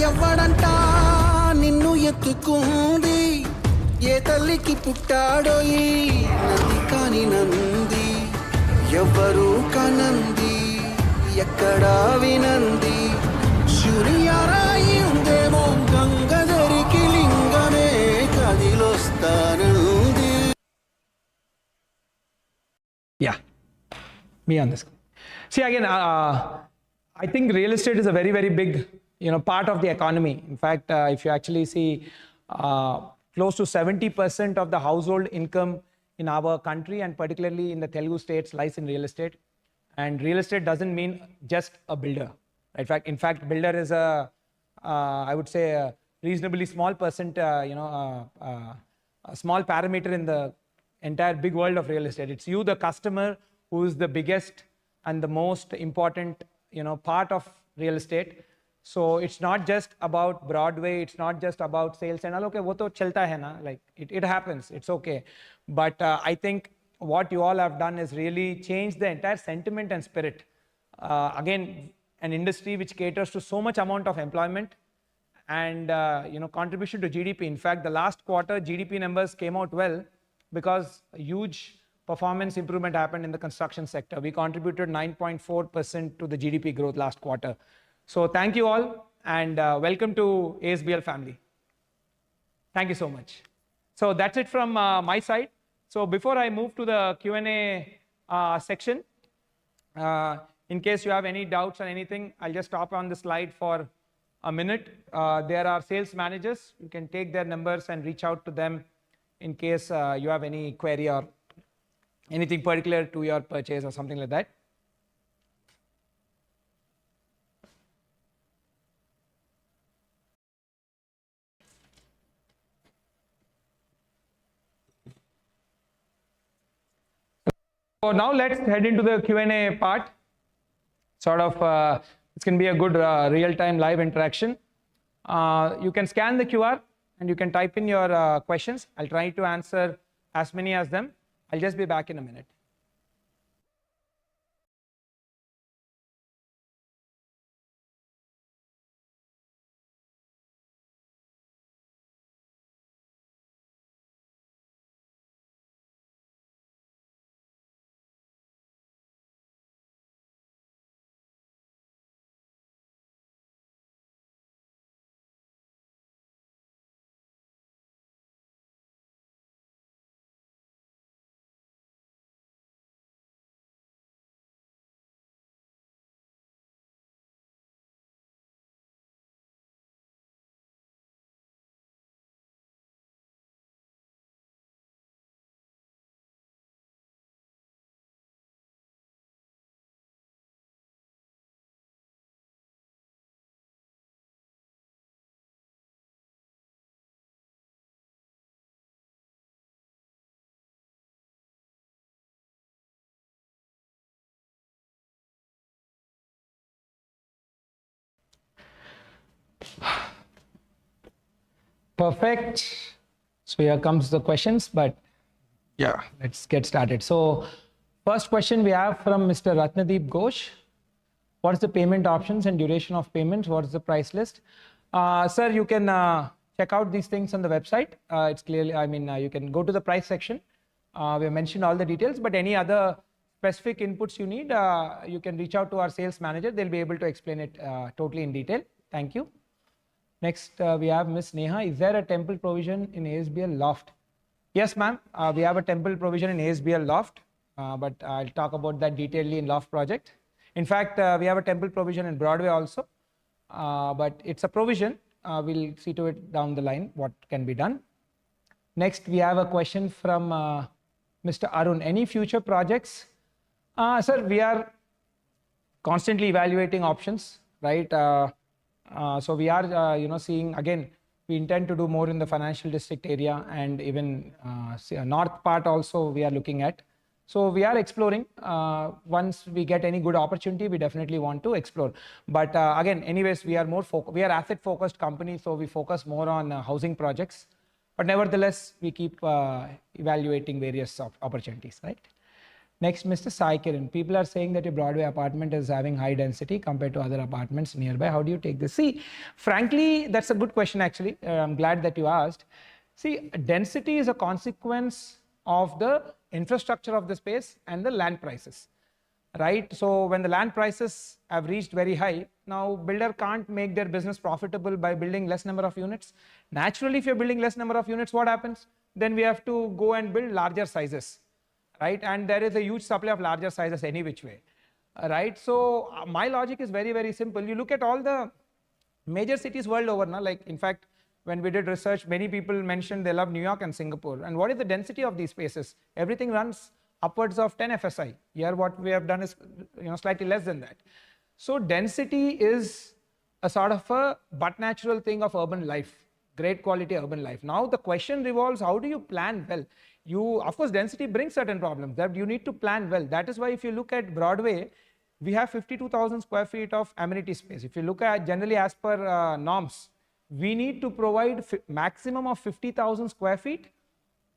ఎవ్వడంట నిన్ను ఎత్తుకుంది ఏ తల్లికి పుట్టాడో ఈ నంది కాని నంది ఎవ్వరూ కనంది ఎక్కడా వినంది శూన్యరాయి ఉందేమో గంగధరికి లింగమే కదిలొస్తానంది. Yeah, me on this. See again, I think real estate is a very, very big part of the economy. In fact, if you actually see, close to 70% of the household income in our country, and particularly in the Telugu states, lies in real estate. And real estate doesn't mean just a builder. In fact, builder is I would say a reasonably small percent, a small parameter in the entire big world of real estate. It's you, the customer, who is the biggest and the most important, part of real estate. So it's not just about Broadway, it's not just about sales and all. Okay, wo to chalta hai na, like it happens, it's okay. But I think what you all have done is really change the entire sentiment and spirit. Again, an industry which caters to so much amount of employment and contribution to GDP. In fact, the last quarter GDP numbers came out well because a huge performance improvement happened in the construction sector. We contributed 9.4% to the GDP growth last quarter. So thank you all, and welcome to ASBL family. Thank you so much. So that's it from my side. So before I move to the Q&A section, in case you have any doubts or anything, I'll just stop on the slide for a minute. There are sales managers. You can take their numbers and reach out to them in case you have any query or anything particular to your purchase or something like that. So now let's head into the Q&A part. Sort of, it's going to be a good real-time live interaction. You can scan the QR and you can type in your questions. I'll try to answer as many as them. I'll just be back in a minute. Perfect. So here comes the questions, but yeah, let's get started. So first question we have from Mr. Ratnadeep Ghosh. What is the payment options and duration of payments? What is the price list? Sir, you can check out these things on the website. It's clearly, you can go to the price section. We have mentioned all the details, but any other specific inputs you need, you can reach out to our sales manager. They'll be able to explain it totally in detail. Thank you. Next, we have Ms. Neha. Is there a temple provision in ASBL Loft? Yes, ma'am. We have a temple provision in ASBL Loft, but I'll talk about that detailedly in Loft project. In fact, we have a temple provision in Broadway also, but it's a provision. We'll see to it down the line what can be done. Next, we have a question from Mr. Arun. Any future projects? Sir, we are constantly evaluating options, right? So we are, seeing again, we intend to do more in the financial district area and even north part also we are looking at. So we are exploring. Once we get any good opportunity, we definitely want to explore. But again, anyways, we are we are asset focused company, so we focus more on housing projects. But nevertheless, we keep evaluating various opportunities, right? Next, Mr. Sai Kiran. People are saying that your Broadway apartment is having high density compared to other apartments nearby. How do you take this? See, frankly, that's a good question actually. I'm glad that you asked. See, density is a consequence of the infrastructure of the space and the land prices, right? So when the land prices have reached very high, now builder can't make their business profitable by building less number of units. Naturally, if you're building less number of units, what happens? Then we have to go and build larger sizes, right? And there is a huge supply of larger sizes any which way, right? So my logic is very, very simple. You look at all the major cities world over now, like in fact, when we did research, many people mentioned they love New York and Singapore. And what is the density of these spaces? Everything runs upwards of 10 FSI. Here what we have done is slightly less than that. So density is a sort of a but natural thing of urban life, great quality urban life. Now the question revolves, how do you plan well? Of course, density brings certain problems that you need to plan well. That is why if you look at Broadway, we have 52,000 square feet of amenity space. If you look at generally as per norms, we need to provide maximum of 50,000 square feet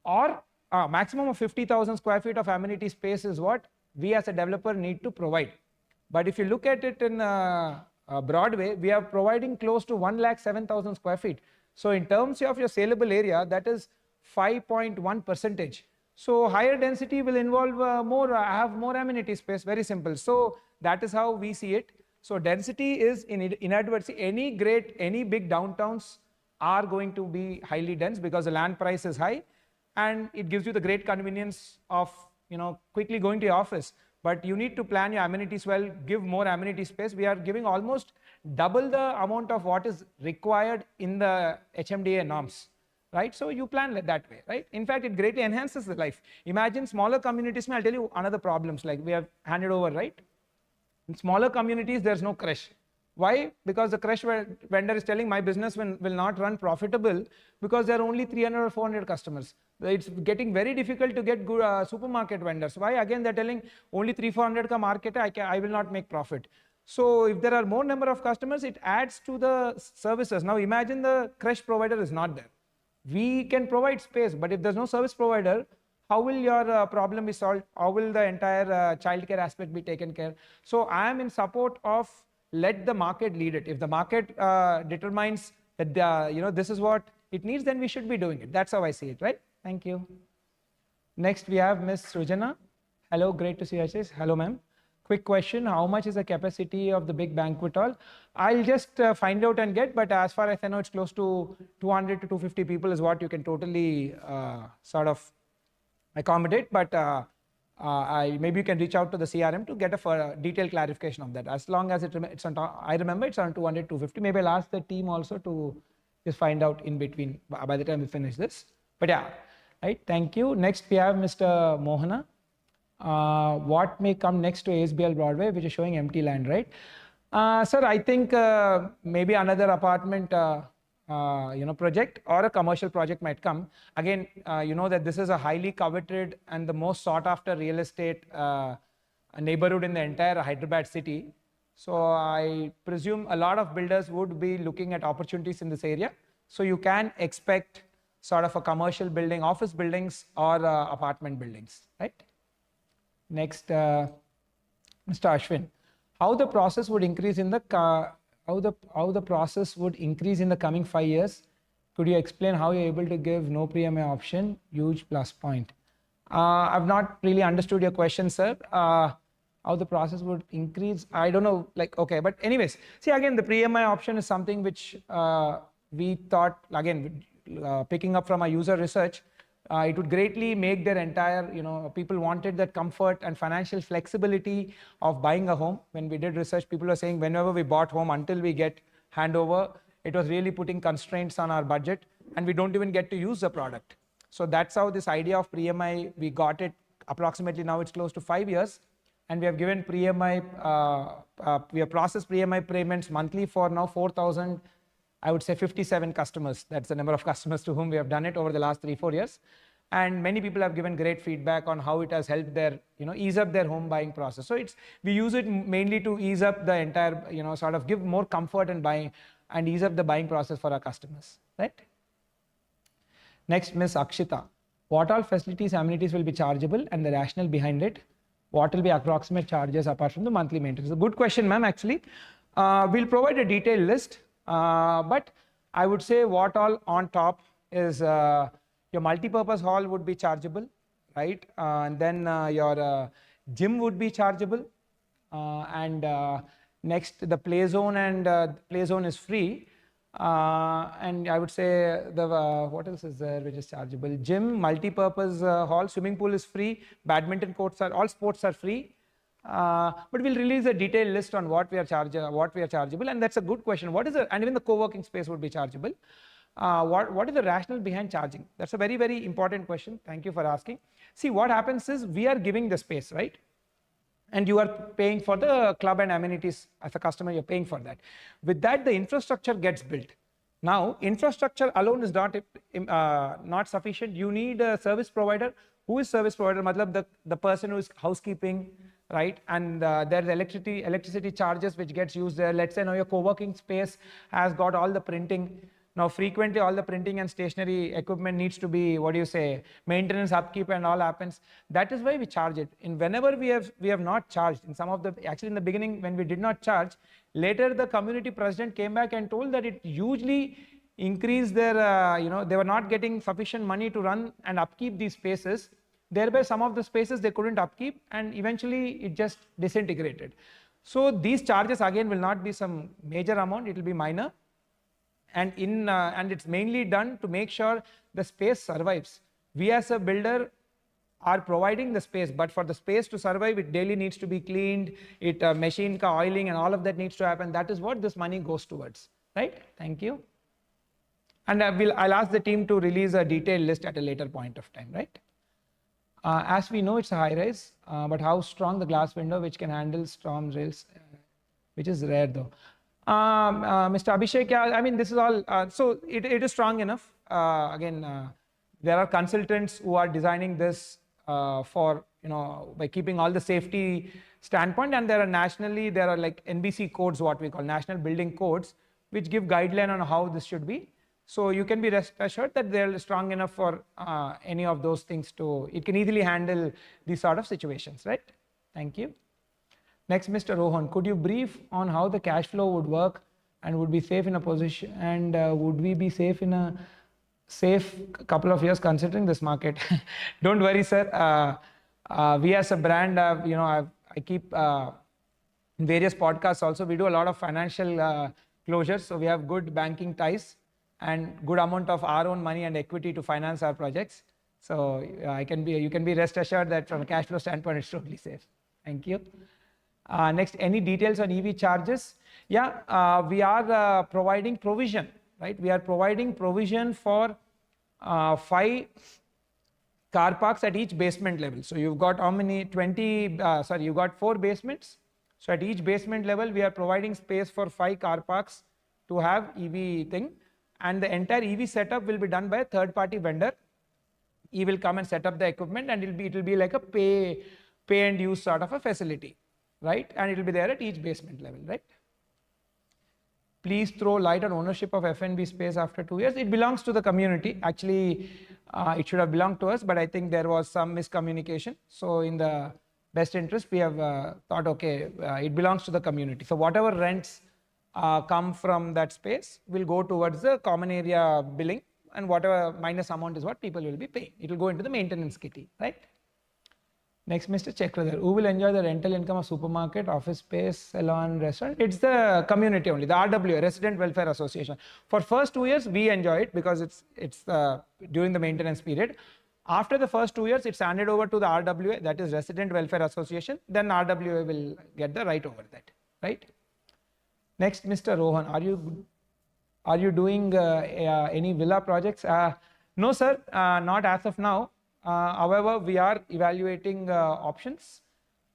or maximum of 50,000 square feet of amenity space is what we as a developer need to provide. But if you look at it in Broadway, we are providing close to 107,000 square feet. So in terms of your saleable area, that is 5.1%. So higher density will involve have more amenity space, very simple. So that is how we see it. So density is in adverse. Any big downtowns are going to be highly dense because the land price is high and it gives you the great convenience of quickly going to your office. but you need to plan your amenities well, give more amenity space. We are giving almost double the amount of what is required in the HMDA norms, right? So you plan that way, right? In fact, it greatly enhances the life. Imagine smaller communities. I'll tell you another problems like we have handed over, right? In smaller communities, there's no crash. Why? Because the crash vendor is telling my business will not run profitable because there are only 300 or 400 customers. It's getting very difficult to get good supermarket vendors. Why? Again, they're telling only 300-400 ka market, I will not make profit. So if there are more number of customers, it adds to the services. Now imagine the crash provider is not there. We can provide space, but if there's no service provider, how will your problem be solved? How will the entire childcare aspect be taken care? So I am in support of let the market lead it. If the market determines that this is what it needs, then we should be doing it. That's how I see it, right? Thank you. Next we have Ms. Sujana. Hello, great to see you. Hello, ma'am. Quick question, how much is the capacity of the big banquet hall? I'll just find out and get, but as far as I know, it's close to 200 to 250 people is what you can totally sort of accommodate, but maybe you can reach out to the CRM to get a detailed clarification of that. As long as it's on top, I remember it's on 200, 250. Maybe I'll ask the team also to just find out in between by the time we finish this. But yeah, right, thank you. Next we have Mr. Mohana. What may come next to ASBL Broadway, which is showing empty land, right? Sir, I think maybe another apartment project or a commercial project might come. Again, you know that this is a highly coveted and the most sought after real estate neighborhood in the entire Hyderabad city. So I presume a lot of builders would be looking at opportunities in this area. So you can expect sort of a commercial building, office buildings or apartment buildings, right? Next, Mr. Ashwin, how the process would increase in the how the process would increase in the coming 5 years? Could you explain how you're able to give no pre-MI option? Huge plus point. I've not really understood your question, sir. How the process would increase? I don't know. Like, okay, but anyways, see again, the pre-MI option is something which we thought again, picking up from our user research. It would greatly make their entire, people wanted that comfort and financial flexibility of buying a home. When we did research, people were saying whenever we bought home until we get handover, it was really putting constraints on our budget and we don't even get to use the product. So that's how this idea of pre-MI, we got it approximately now it's close to 5 years. And we have given pre-MI, we have processed pre-MI payments monthly for now 4,000, I would say 57 customers. That's the number of customers to whom we have done it over the last 3-4 years. And many people have given great feedback on how it has helped their, ease up their home buying process. So we use it mainly to ease up the entire, sort of give more comfort and buying and ease up the buying process for our customers, right? Next, Ms. Akshita. What all facilities, amenities will be chargeable and the rationale behind it? What will be approximate charges apart from the monthly maintenance? A good question, ma'am, actually. We'll provide a detailed list. But I would say what all on top is your multi-purpose hall would be chargeable, right? And then your gym would be chargeable. And next, the play zone and play zone is free. And I would say the what else is there which is chargeable? Gym, multi-purpose hall, swimming pool is free. Badminton courts all sports are free. But we'll release a detailed list on what we are chargeable, and that's a good question. What is and even the co-working space would be chargeable. What is the rationale behind charging? That's a very, very important question. Thank you for asking. See, what happens is we are giving the space, right? And you are paying for the club and amenities as a customer, you're paying for that. With that, the infrastructure gets built. Now, infrastructure alone is not sufficient. You need a service provider. Who is service provider? Matlab the person who is housekeeping, right? And there's electricity charges which gets used there. Let's say now your co-working space has got all the printing. Now frequently all the printing and stationery equipment needs to be, maintenance, upkeep and all happens. That is why we charge it. And whenever we have not charged, in some of the, actually in the beginning when we did not charge, later the community president came back and told that it hugely increased their, they were not getting sufficient money to run and upkeep these spaces. Thereby some of the spaces they couldn't upkeep and eventually it just disintegrated. So these charges again will not be some major amount, it will be minor. And and it's mainly done to make sure the space survives. We as a builder are providing the space, but for the space to survive, it daily needs to be cleaned, it machine ka oiling and all of that needs to happen. That is what this money goes towards, right? Thank you. And I'll ask the team to release a detailed list at a later point of time, right? As we know, it's a high rise, but how strong the glass window which can handle storm rails, which is rare though. Mr. Abhishek, yeah, I mean, this is all, so it is strong enough. There are consultants who are designing this for, by keeping all the safety standpoint, and there are like NBC codes, what we call National Building Codes, which give guideline on how this should be. So you can be rest assured that they're strong enough for any of those things it can easily handle these sort of situations, right? Thank you. Next, Mr. Rohan, could you brief on how the cash flow would work and would be safe in a position, and would we be safe in a safe couple of years considering this market? Don't worry, sir. We as a brand, I keep in various podcasts also, we do a lot of financial closures. So we have good banking ties and good amount of our own money and equity to finance our projects. So you can be rest assured that from a cash flow standpoint, it's totally safe. Thank you. Next, any details on EV charges? Yeah, we are providing provision, right? We are providing provision for 5 car parks at each basement level. So you've got how many? You've got 4 basements. So at each basement level, we are providing space for 5 car parks to have EV thing. And the entire EV setup will be done by a third-party vendor. He will come and set up the equipment, and it will be like a pay and use sort of a facility, right? And it will be there at each basement level, right? Please throw light on ownership of F&B space after 2 years. It belongs to the community. Actually, it should have belonged to us, but I think there was some miscommunication. So in the best interest, we have thought, okay, it belongs to the community. So whatever rents come from that space will go towards the common area billing, and whatever minus amount is what people will be paying. It will go into the maintenance kitty, right? Next, Mr. Chekradhar, who will enjoy the rental income of supermarket, office space, salon, restaurant? It's the community only, the RWA, Resident Welfare Association. For first 2 years, we enjoy it because it's during the maintenance period. After the first 2 years, it's handed over to the RWA, that is Resident Welfare Association. Then RWA will get the right over that, right? Next, Mr. Rohan, are you doing any villa projects? No, sir, not as of now. However, we are evaluating options.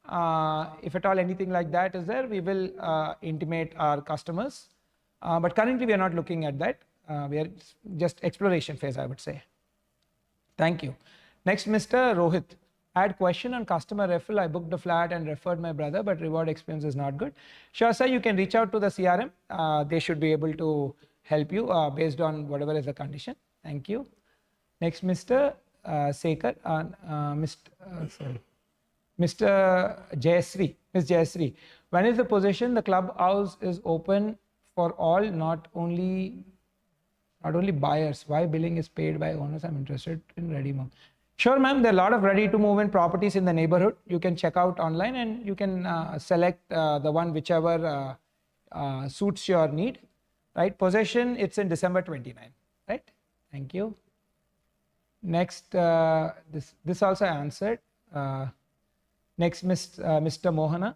If at all anything like that is there, we will intimate our customers. But currently, we are not looking at that. We are just exploration phase, I would say. Thank you. Next, Mr. Rohit. I had question on customer referral. I booked a flat and referred my brother, but reward experience is not good. Sure, sir, you can reach out to the CRM. They should be able to help you based on whatever is the condition. Thank you. Next, Mr. Sekar, Mr. Jayasri, Ms. Jayasri. When is the position the clubhouse is open for all, not only buyers? Why billing is paid by owners? I'm interested in ready move. Sure, ma'am. There are a lot of ready to move in properties in the neighborhood. You can check out online and you can select the one whichever suits your need, right? Possession, it's in December 29, right? Thank you. Next, this also answered. Next, Mr. Mohana.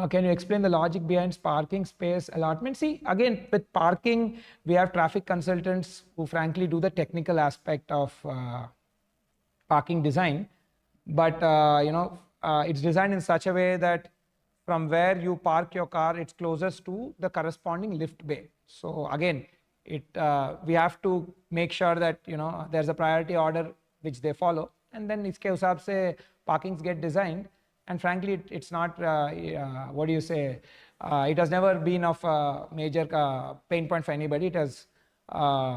Can you explain the logic behind parking space allotment? See, again, with parking, we have traffic consultants who frankly do the technical aspect of parking design, but it's designed in such a way that from where you park your car, it's closest to the corresponding lift bay. So again, we have to make sure that there's a priority order which they follow, and then iske hisab se parkings get designed. And frankly, it's not what do you say? It has never been of a major pain point for anybody. It has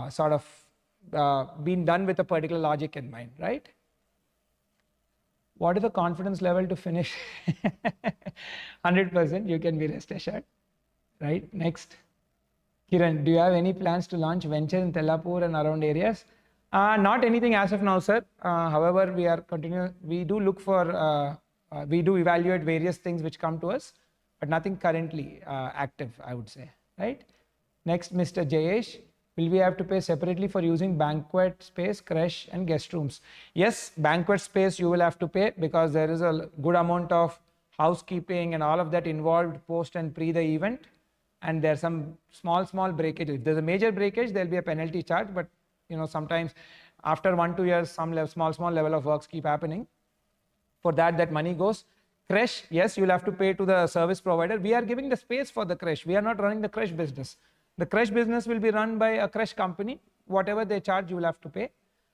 sort of been done with a particular logic in mind, right? What is the confidence level to finish? 100%, you can be rest assured, right? Next. Kiran, do you have any plans to launch venture in Tellapur and around areas? Not anything as of now, sir. However, we do look for, we do evaluate various things which come to us, but nothing currently active, I would say, right? Next, Mr. Jayesh. will we have to pay separately for using banquet space, creche and guest rooms? Yes, banquet space you will have to pay because there is a good amount of housekeeping and all of that involved post and pre the event, and there's some small breakage. If there's a major breakage, there'll be a penalty charge, but sometimes after 1-2 years some small level of works keep happening. For that money goes. Creche, yes, you'll have to pay to the service provider. We are giving the space for the creche. We are not running the creche business. The creche business will be run by a creche company. Whatever they charge, you will have to pay.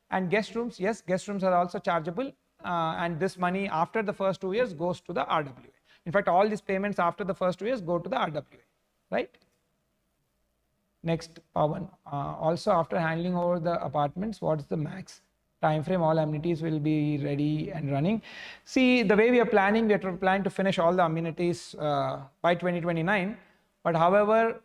And guest rooms, yes, guest rooms are also chargeable. And this money after the first 2 years goes to the RWA. In fact, all these payments after the first 2 years go to the RWA, right? Next, Pawan. Also, after handling over the apartments, what's the max time frame all amenities will be ready and running? See, the way we are planning, we are planning to finish all the amenities by 2029. But however,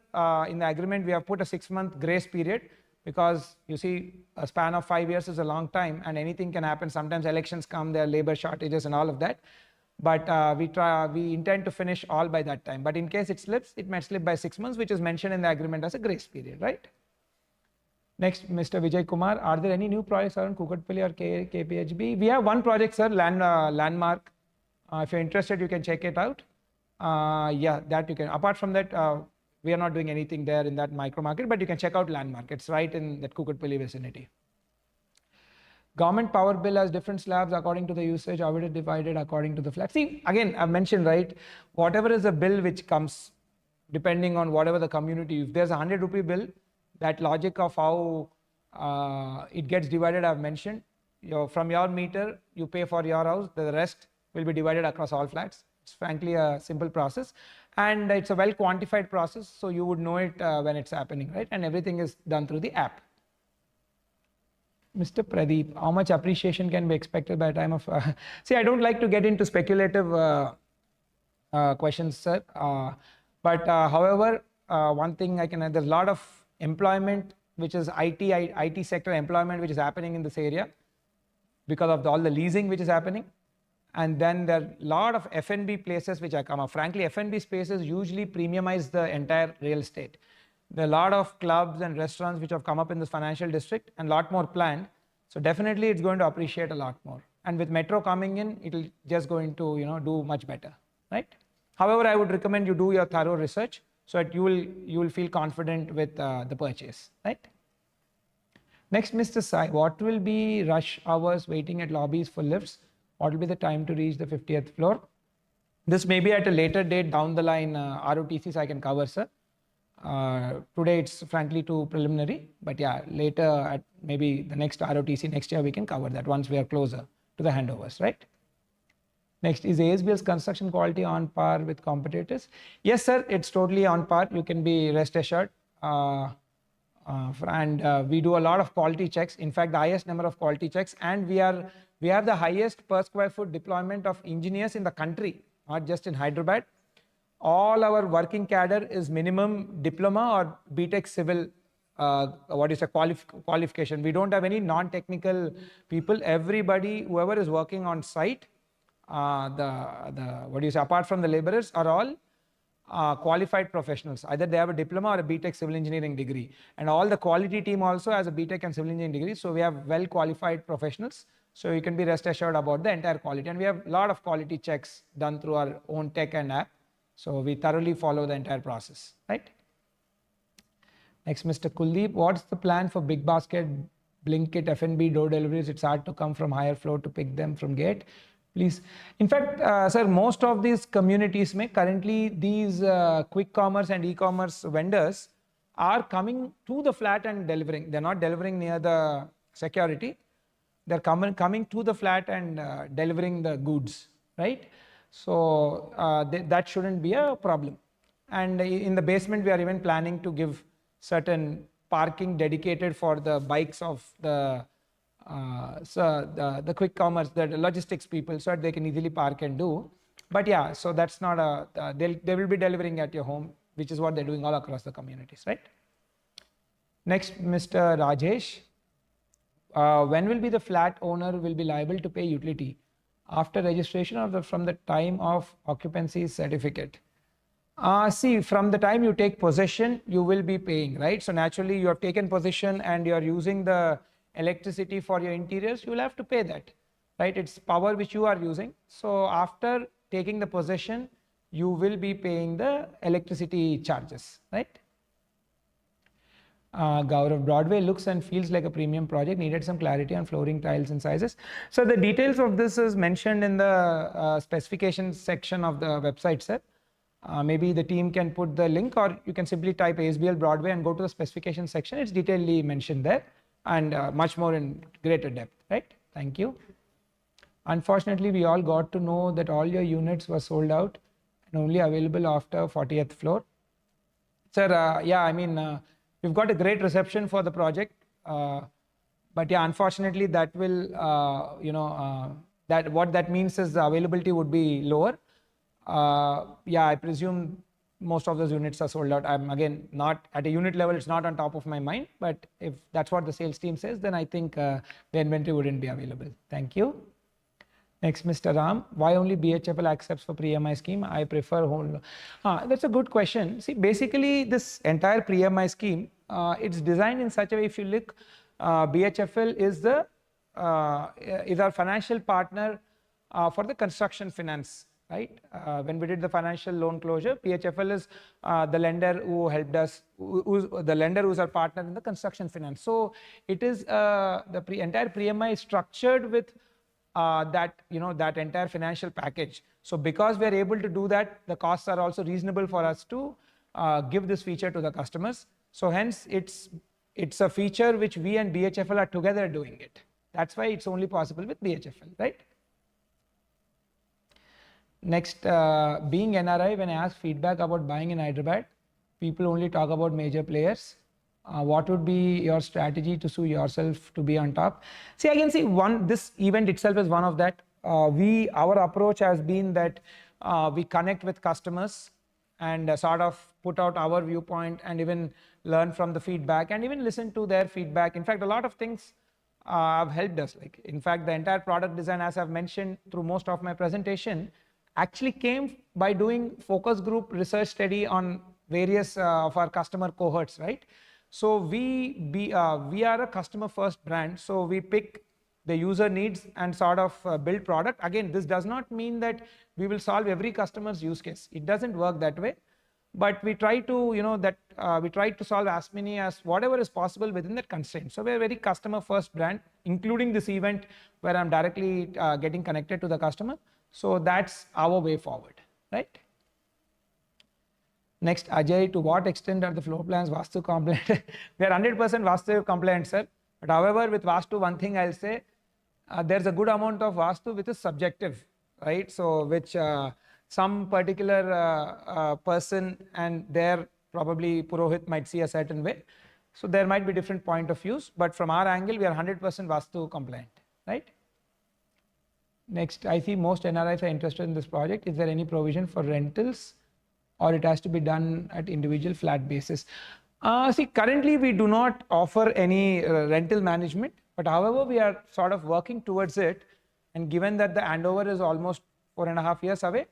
in the agreement, we have put a 6-month grace period because you see, a span of 5 years is a long time and anything can happen. Sometimes elections come, there are labor shortages and all of that. But we intend to finish all by that time. But in case it slips, it might slip by 6 months, which is mentioned in the agreement as a grace period, right? Next, Mr. Vijay Kumar, are there any new projects around Kukatpally or KPHB? We have one project, sir, Landmark. If you're interested, you can check it out. Yeah, that you can. Apart from that, we are not doing anything there in that micro market, but you can check out Landmark. It's right in that Kukatpally vicinity. Government power bill has different slabs according to the usage, how it is divided according to the flat. See, again, I've mentioned, right, whatever is a bill which comes, depending on whatever the community, if there's a 100 rupee bill, that logic of how it gets divided, I've mentioned. From your meter, you pay for your house, the rest will be divided across all flats. It's frankly a simple process and it's a well quantified process, so you would know it when it's happening, right? And everything is done through the app. Mr. Pradeep, how much appreciation can be expected by the time of... See, I don't like to get into speculative questions, sir. But however, one thing I can add, there's a lot of employment, which is IT sector employment, which is happening in this area because of all the leasing which is happening. And then there are a lot of F&B places which are come up. Frankly, F&B spaces usually premiumize the entire real estate. There are a lot of clubs and restaurants which have come up in this financial district and a lot more planned. So definitely it's going to appreciate a lot more. And with metro coming in, it will just going to do much better, right? However, I would recommend you do your thorough research so that you will feel confident with the purchase, right? Next, Mr. Sai, what will be rush hours waiting at lobbies for lifts? What will be the time to reach the 50th floor? This may be at a later date down the line, ROTCs I can cover, sir. Today it's frankly too preliminary, but yeah, later at maybe the next ROTC next year we can cover that once we are closer to the handovers, right? Next, is ASBL's construction quality on par with competitors? Yes, sir, it's totally on par. You can be rest assured. And we do a lot of quality checks. In fact, the highest number of quality checks, and we have the highest per square foot deployment of engineers in the country, not just in Hyderabad. All our working cadre is minimum diploma or BTech civil, qualification. We don't have any non-technical people. Everybody, whoever is working on site, apart from the laborers, are all qualified professionals. Either they have a diploma or a BTech civil engineering degree. And all the quality team also has a BTech and civil engineering degree. So we have well qualified professionals. So you can be rest assured about the entire quality. And we have a lot of quality checks done through our own tech and app. So we thoroughly follow the entire process, right? Next, Mr. Kuldeep, what's the plan for Big Basket, Blinkit, F&B door deliveries? It's hard to come from higher floor to pick them from gate. Please. In fact, sir, most of these communities currently these quick commerce and e-commerce vendors are coming to the flat and delivering. They're not delivering near the security. They're coming to the flat and delivering the goods, right? So that shouldn't be a problem. And in the basement, we are even planning to give certain parking dedicated for the bikes of the quick commerce, the logistics people, so that they can easily park and do. But yeah, so that's not they will be delivering at your home, which is what they're doing all across the communities, right? Next, Mr. Rajesh, when will be the flat owner will be liable to pay utility? After registration or from the time of occupancy certificate? See, from the time you take possession, you will be paying, right? So naturally, you have taken possession and you are using the electricity for your interiors, you will have to pay that, right? It's power which you are using. So after taking the possession, you will be paying the electricity charges, right? Gaurav, Broadway looks and feels like a premium project, needed some clarity on flooring tiles and sizes. So the details of this is mentioned in the specifications section of the website, sir. Maybe the team can put the link, or you can simply type ASBL Broadway and go to the specification section. It's detailedly mentioned there and much more in greater depth, right? Thank you. Unfortunately, we all got to know that all your units were sold out and only available after 40th floor. Sir, yeah, I mean, we've got a great reception for the project. But yeah, unfortunately, that will, that what that means is the availability would be lower. Yeah, I presume most of those units are sold out. I'm again not at a unit level, it's not on top of my mind, but if that's what the sales team says, then I think the inventory wouldn't be available. Thank you. Next, Mr. Ram, why only BHFL accepts for pre-EMI scheme? I prefer whole. That's a good question. See, basically this entire pre-EMI scheme, it's designed in such a way, if you look, BHFL is our financial partner for the construction finance, right? When we did the financial loan closure, BHFL is the lender who helped us, the lender who's our partner in the construction finance. So it is the entire pre-EMI is structured with that entire financial package. So because we are able to do that, the costs are also reasonable for us to give this feature to the customers. So hence it's a feature which we and BHFL are together doing it. That's why it's only possible with BHFL, right? Next, being NRI, when I ask feedback about buying in Hyderabad, people only talk about major players. What would be your strategy to sue yourself to be on top? See, I can see this event itself is one of that. Our approach has been that we connect with customers and sort of put out our viewpoint and even learn from the feedback and even listen to their feedback. In fact, a lot of things have helped us. Like, in fact, the entire product design, as I've mentioned through most of my presentation, actually came by doing focus group research study on various of our customer cohorts, right? So we are a customer first brand. So we pick the user needs and sort of build product. Again, this does not mean that we will solve every customer's use case. It doesn't work that way. But we try to, we try to solve as many as whatever is possible within that constraint. So we're a very customer first brand, including this event where I'm directly getting connected to the customer. So that's our way forward, right? Next, Ajay, to what extent are the floor plans Vastu compliant? We are 100% Vastu compliant, sir. But however, with Vastu, one thing I'll say, there's a good amount of Vastu which is subjective, right? So which some particular person and their probably Purohit might see a certain way. So there might be different point of views, but from our angle, we are 100% Vastu compliant, right? Next, I see most NRIs are interested in this project. Is there any provision for rentals, or it has to be done at individual flat basis? See, currently we do not offer any rental management, but however, we are sort of working towards it. And given that the handover is almost 4.5 years away,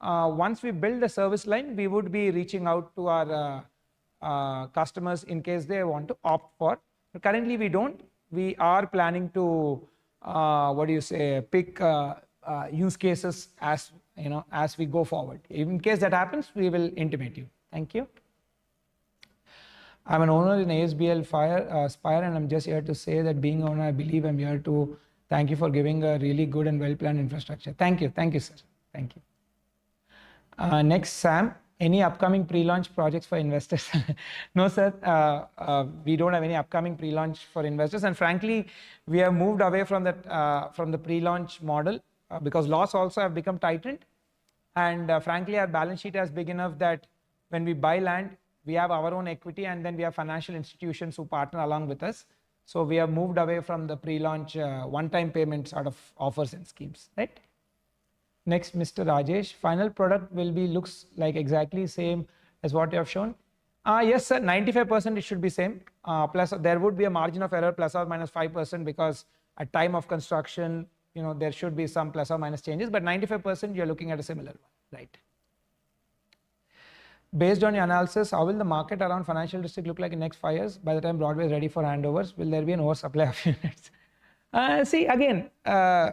once we build the service line, we would be reaching out to our customers in case they want to opt for. But currently we don't. We are planning to, pick use cases as we go forward. In case that happens, we will intimate you. Thank you. I'm an owner in ASBL Spire, and I'm just here to say that being owner, I believe I'm here to thank you for giving a really good and well-planned infrastructure. Thank you, sir. Thank you. Next, Sam, any upcoming pre-launch projects for investors? No, sir. We don't have any upcoming pre-launch for investors, and frankly, we have moved away from that from the pre-launch model because laws also have become tightened, and frankly, our balance sheet has big enough that when we buy land, we have our own equity, and then we have financial institutions who partner along with us. So we have moved away from the pre-launch one-time payment sort of offers and schemes, right? Next, Mr. Rajesh, final product looks like exactly same as what you have shown. Yes, sir, 95% it should be same. Plus there would be a margin of error plus or minus 5% because at time of construction, there should be some plus or minus changes, but 95% you're looking at a similar one, right? Based on your analysis, how will the market around financial district look like in next 5 years? By the time Broadway is ready for handovers, will there be an oversupply of units? See, again,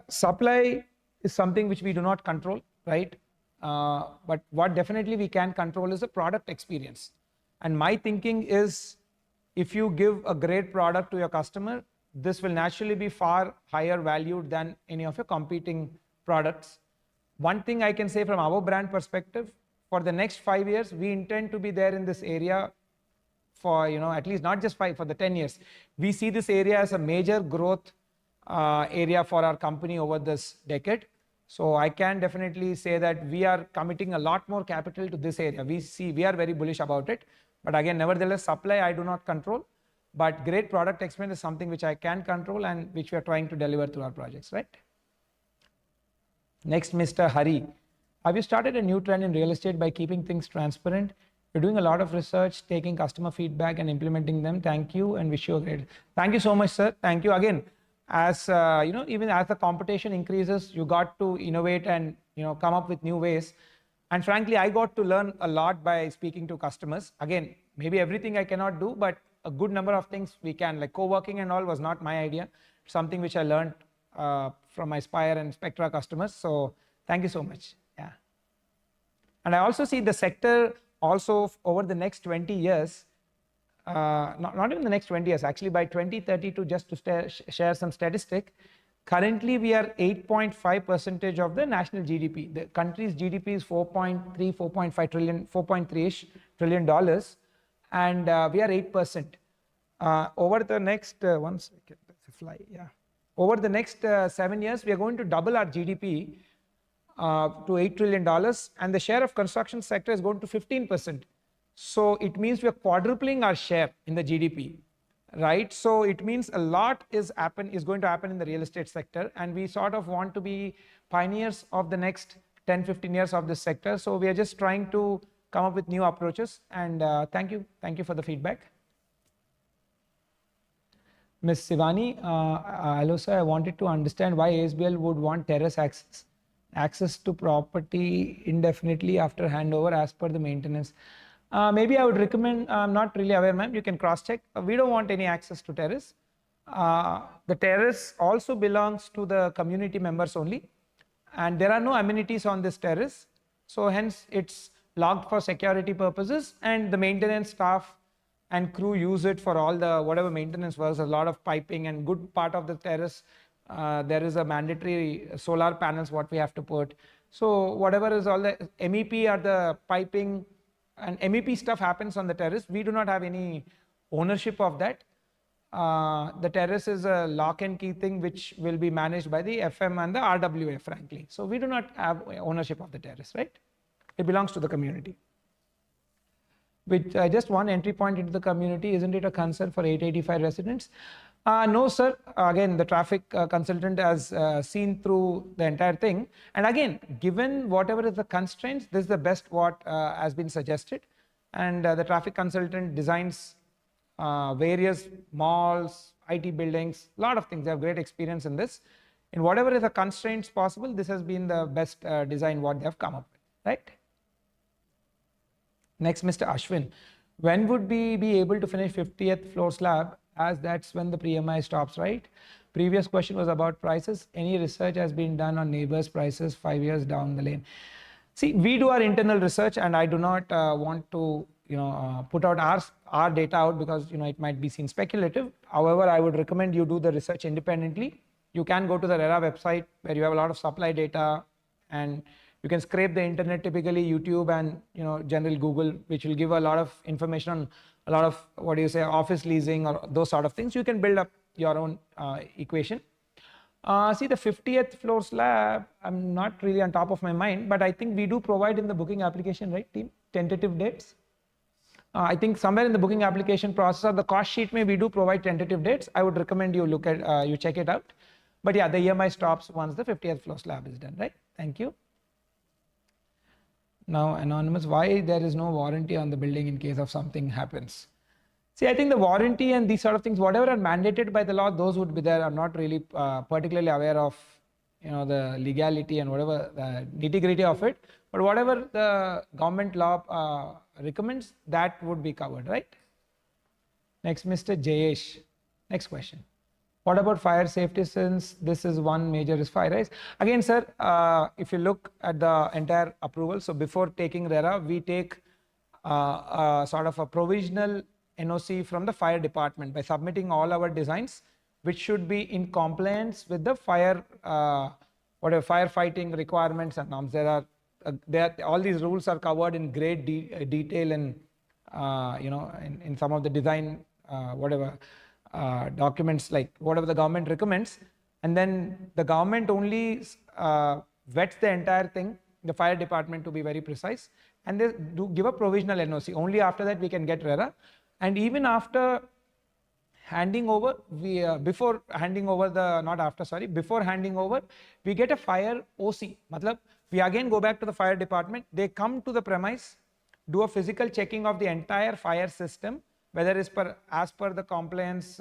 supply is something which we do not control, right? But what definitely we can control is the product experience. And my thinking is, if you give a great product to your customer, this will naturally be far higher valued than any of your competing products. One thing I can say from our brand perspective, for the next 5 years, we intend to be there in this area for, at least not just 5, for the 10 years. We see this area as a major growth area for our company over this decade. So I can definitely say that we are committing a lot more capital to this area. We are very bullish about it. But again, nevertheless, supply I do not control. But great product experience is something which I can control and which we are trying to deliver through our projects, right? Next, Mr. Hari. Have you started a new trend in real estate by keeping things transparent? You're doing a lot of research, taking customer feedback and implementing them. Thank you and wish you a great. Thank you so much, sir. Thank you again. As even as the competition increases, you got to innovate and come up with new ways. And frankly, I got to learn a lot by speaking to customers. Again, maybe everything I cannot do, but a good number of things we can. Like co-working and all was not my idea. Something which I learned from my Spire and Spectra customers. So thank you so much. Yeah. And I also see the sector also over the next 20 years, not even the next 20 years, actually by 2032, just to share some statistic, currently we are 8.5% of the national GDP. The country's GDP is 4.5 trillion, 4.3-ish trillion dollars, and we are 8%. Over the next, one second, that's a fly, yeah. Over the next 7 years, we are going to double our GDP to $8 trillion, and the share of construction sector is going to 15%. So it means we are quadrupling our share in the GDP, right? So it means a lot is going to happen in the real estate sector, and we sort of want to be pioneers of the next 10-15 years of this sector. So we are just trying to come up with new approaches, and thank you for the feedback. Ms. Sivani, hello sir, I wanted to understand why ASBL would want terrace access to property indefinitely after handover as per the maintenance. Maybe I would recommend, I'm not really aware, ma'am, you can cross check. We don't want any access to terrace. The terrace also belongs to the community members only, and there are no amenities on this terrace. So hence it's locked for security purposes, and the maintenance staff and crew use it for all the whatever maintenance works. A lot of piping, and good part of the terrace, there is a mandatory solar panels what we have to put. So whatever is all the MEP or the piping and MEP stuff happens on the terrace. We do not have any ownership of that. The terrace is a lock and key thing which will be managed by the FM and the RWA, frankly. So we do not have ownership of the terrace, right? It belongs to the community. With just one entry point into the community, isn't it a concern for 885 residents? No, sir. Again, the traffic consultant has seen through the entire thing. And again, given whatever is the constraints, this is the best what has been suggested. And the traffic consultant designs various malls, IT buildings, a lot of things. They have great experience in this. In whatever is the constraints possible, this has been the best design what they have come up with, right? Next, Mr. Ashwin. When would we be able to finish 50th floor slab, as that's when the pre-MI stops, right? Previous question was about prices. Any research has been done on neighbors' prices 5 years down the lane? See, we do our internal research, and I do not want to put out our data out because it might be seen speculative. However, I would recommend you do the research independently. You can go to the RERA website where you have a lot of supply data, and you can scrape the internet, typically YouTube and general Google, which will give a lot of information on a lot of office leasing or those sort of things. You can build up your own equation. See, the 50th floor slab, I'm not really on top of my mind, but I think we do provide in the booking application, right, team, tentative dates. I think somewhere in the booking application process or the cost sheet, we do provide tentative dates. I would recommend you look at, you check it out. But yeah, the EMI stops once the 50th floor slab is done, right? Thank you. Now, anonymous, why there is no warranty on the building in case of something happens? See, I think the warranty and these sort of things, whatever are mandated by the law, those would be there. I'm not really particularly aware of, the legality and whatever the nitty-gritty of it. But whatever the government law recommends, that would be covered, right? Next, Mr. Jayesh. Next question. What about fire safety, since this is one major risk fire rise? Again, sir, if you look at the entire approval, so before taking RERA, we take sort of a provisional NOC from the fire department by submitting all our designs, which should be in compliance with the fire, whatever firefighting requirements and norms. There are all these rules are covered in great detail and in some of the design documents, like whatever the government recommends, and then the government only vets the entire thing, the fire department to be very precise, and they do give a provisional NOC. Only after that we can get RERA. And even after handing over, before handing over, we get a fire OC. Matlab, we again go back to the fire department. They come to the premise, do a physical checking of the entire fire system, whether it's as per the compliance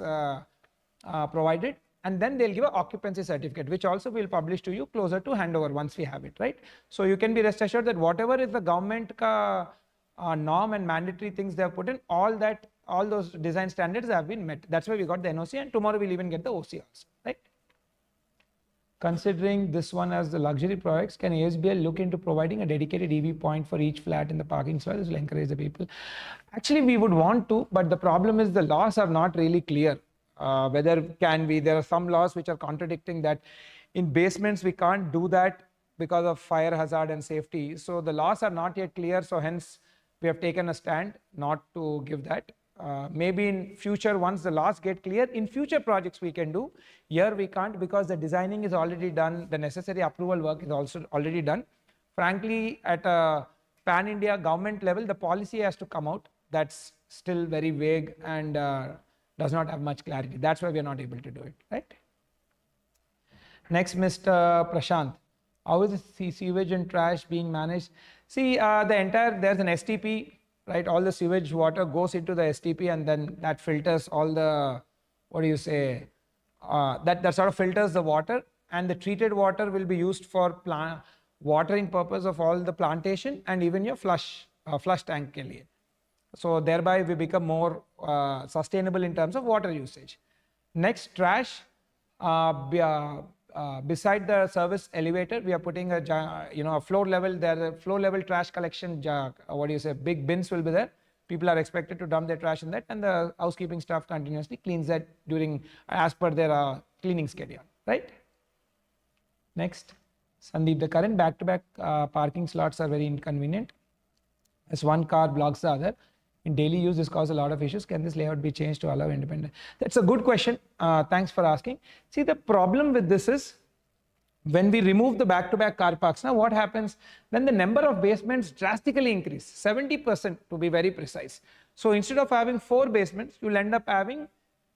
provided, and then they'll give an occupancy certificate, which also we'll publish to you closer to handover once we have it, right? So you can be rest assured that whatever is the government norm and mandatory things they have put in, all those design standards have been met. That's why we got the NOC, and tomorrow we'll even get the OC also, right? Considering this one as the luxury products, can ASBL look into providing a dedicated EV point for each flat in the parking slot? This will encourage the people. Actually, we would want to, but the problem is the laws are not really clear. Whether can be, there are some laws which are contradicting that. In basements, we can't do that because of fire hazard and safety. So the laws are not yet clear. So hence, we have taken a stand not to give that. Maybe in future, once the laws get clear, in future projects we can do. Here we can't, because the designing is already done, the necessary approval work is also already done. Frankly, at a pan-India government level, the policy has to come out. That's still very vague and does not have much clarity. That's why we are not able to do it, right? Next, Mr. Prashant. How is the sewage and trash being managed? See, there's an STP, right? All the sewage water goes into the STP, and then that filters all the, that sort of filters the water, and the treated water will be used for watering purpose of all the plantation and even your flush tank ke liye. So thereby we become more sustainable in terms of water usage. Next, trash. Beside the service elevator, we are putting a floor level. There are floor level trash collection. Big bins will be there. People are expected to dump their trash in that, and the housekeeping staff continuously cleans that as per their cleaning schedule, right? Next, Sandeep. The current back-to-back parking slots are very inconvenient, as one car blocks the other. In daily use, this causes a lot of issues. Can this layout be changed to allow independent? That's a good question. Thanks for asking. See, the problem with this is, when we remove the back-to-back car parks, now what happens? Then the number of basements drastically increase, 70% to be very precise. So instead of having 4 basements, you'll end up having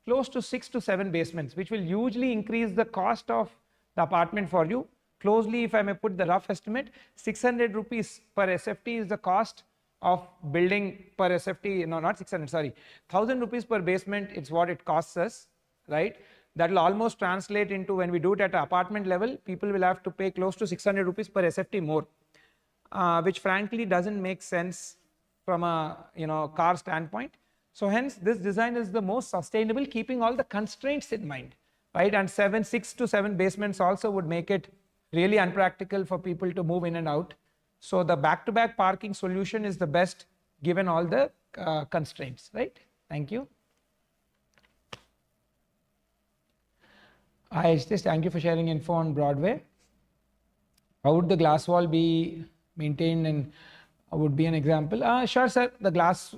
close to 6 to 7 basements, which will hugely increase the cost of the apartment for you. Closely, if I may put the rough estimate, 600 rupees per SFT is the cost of building per SFT, no, not 600, sorry, 1000 rupees per basement, it's what it costs us, right? That will almost translate into, when we do it at an apartment level, people will have to pay close to 600 rupees per SFT more, which frankly doesn't make sense from a car standpoint. So hence, this design is the most sustainable, keeping all the constraints in mind, right? And 6 to 7 basements also would make it really unpractical for people to move in and out. So the back-to-back parking solution is the best, given all the constraints, right? Thank you. Hi, Ajitesh, thank you for sharing info on Broadway. How would the glass wall be maintained, and would be an example? Sure, sir. The glass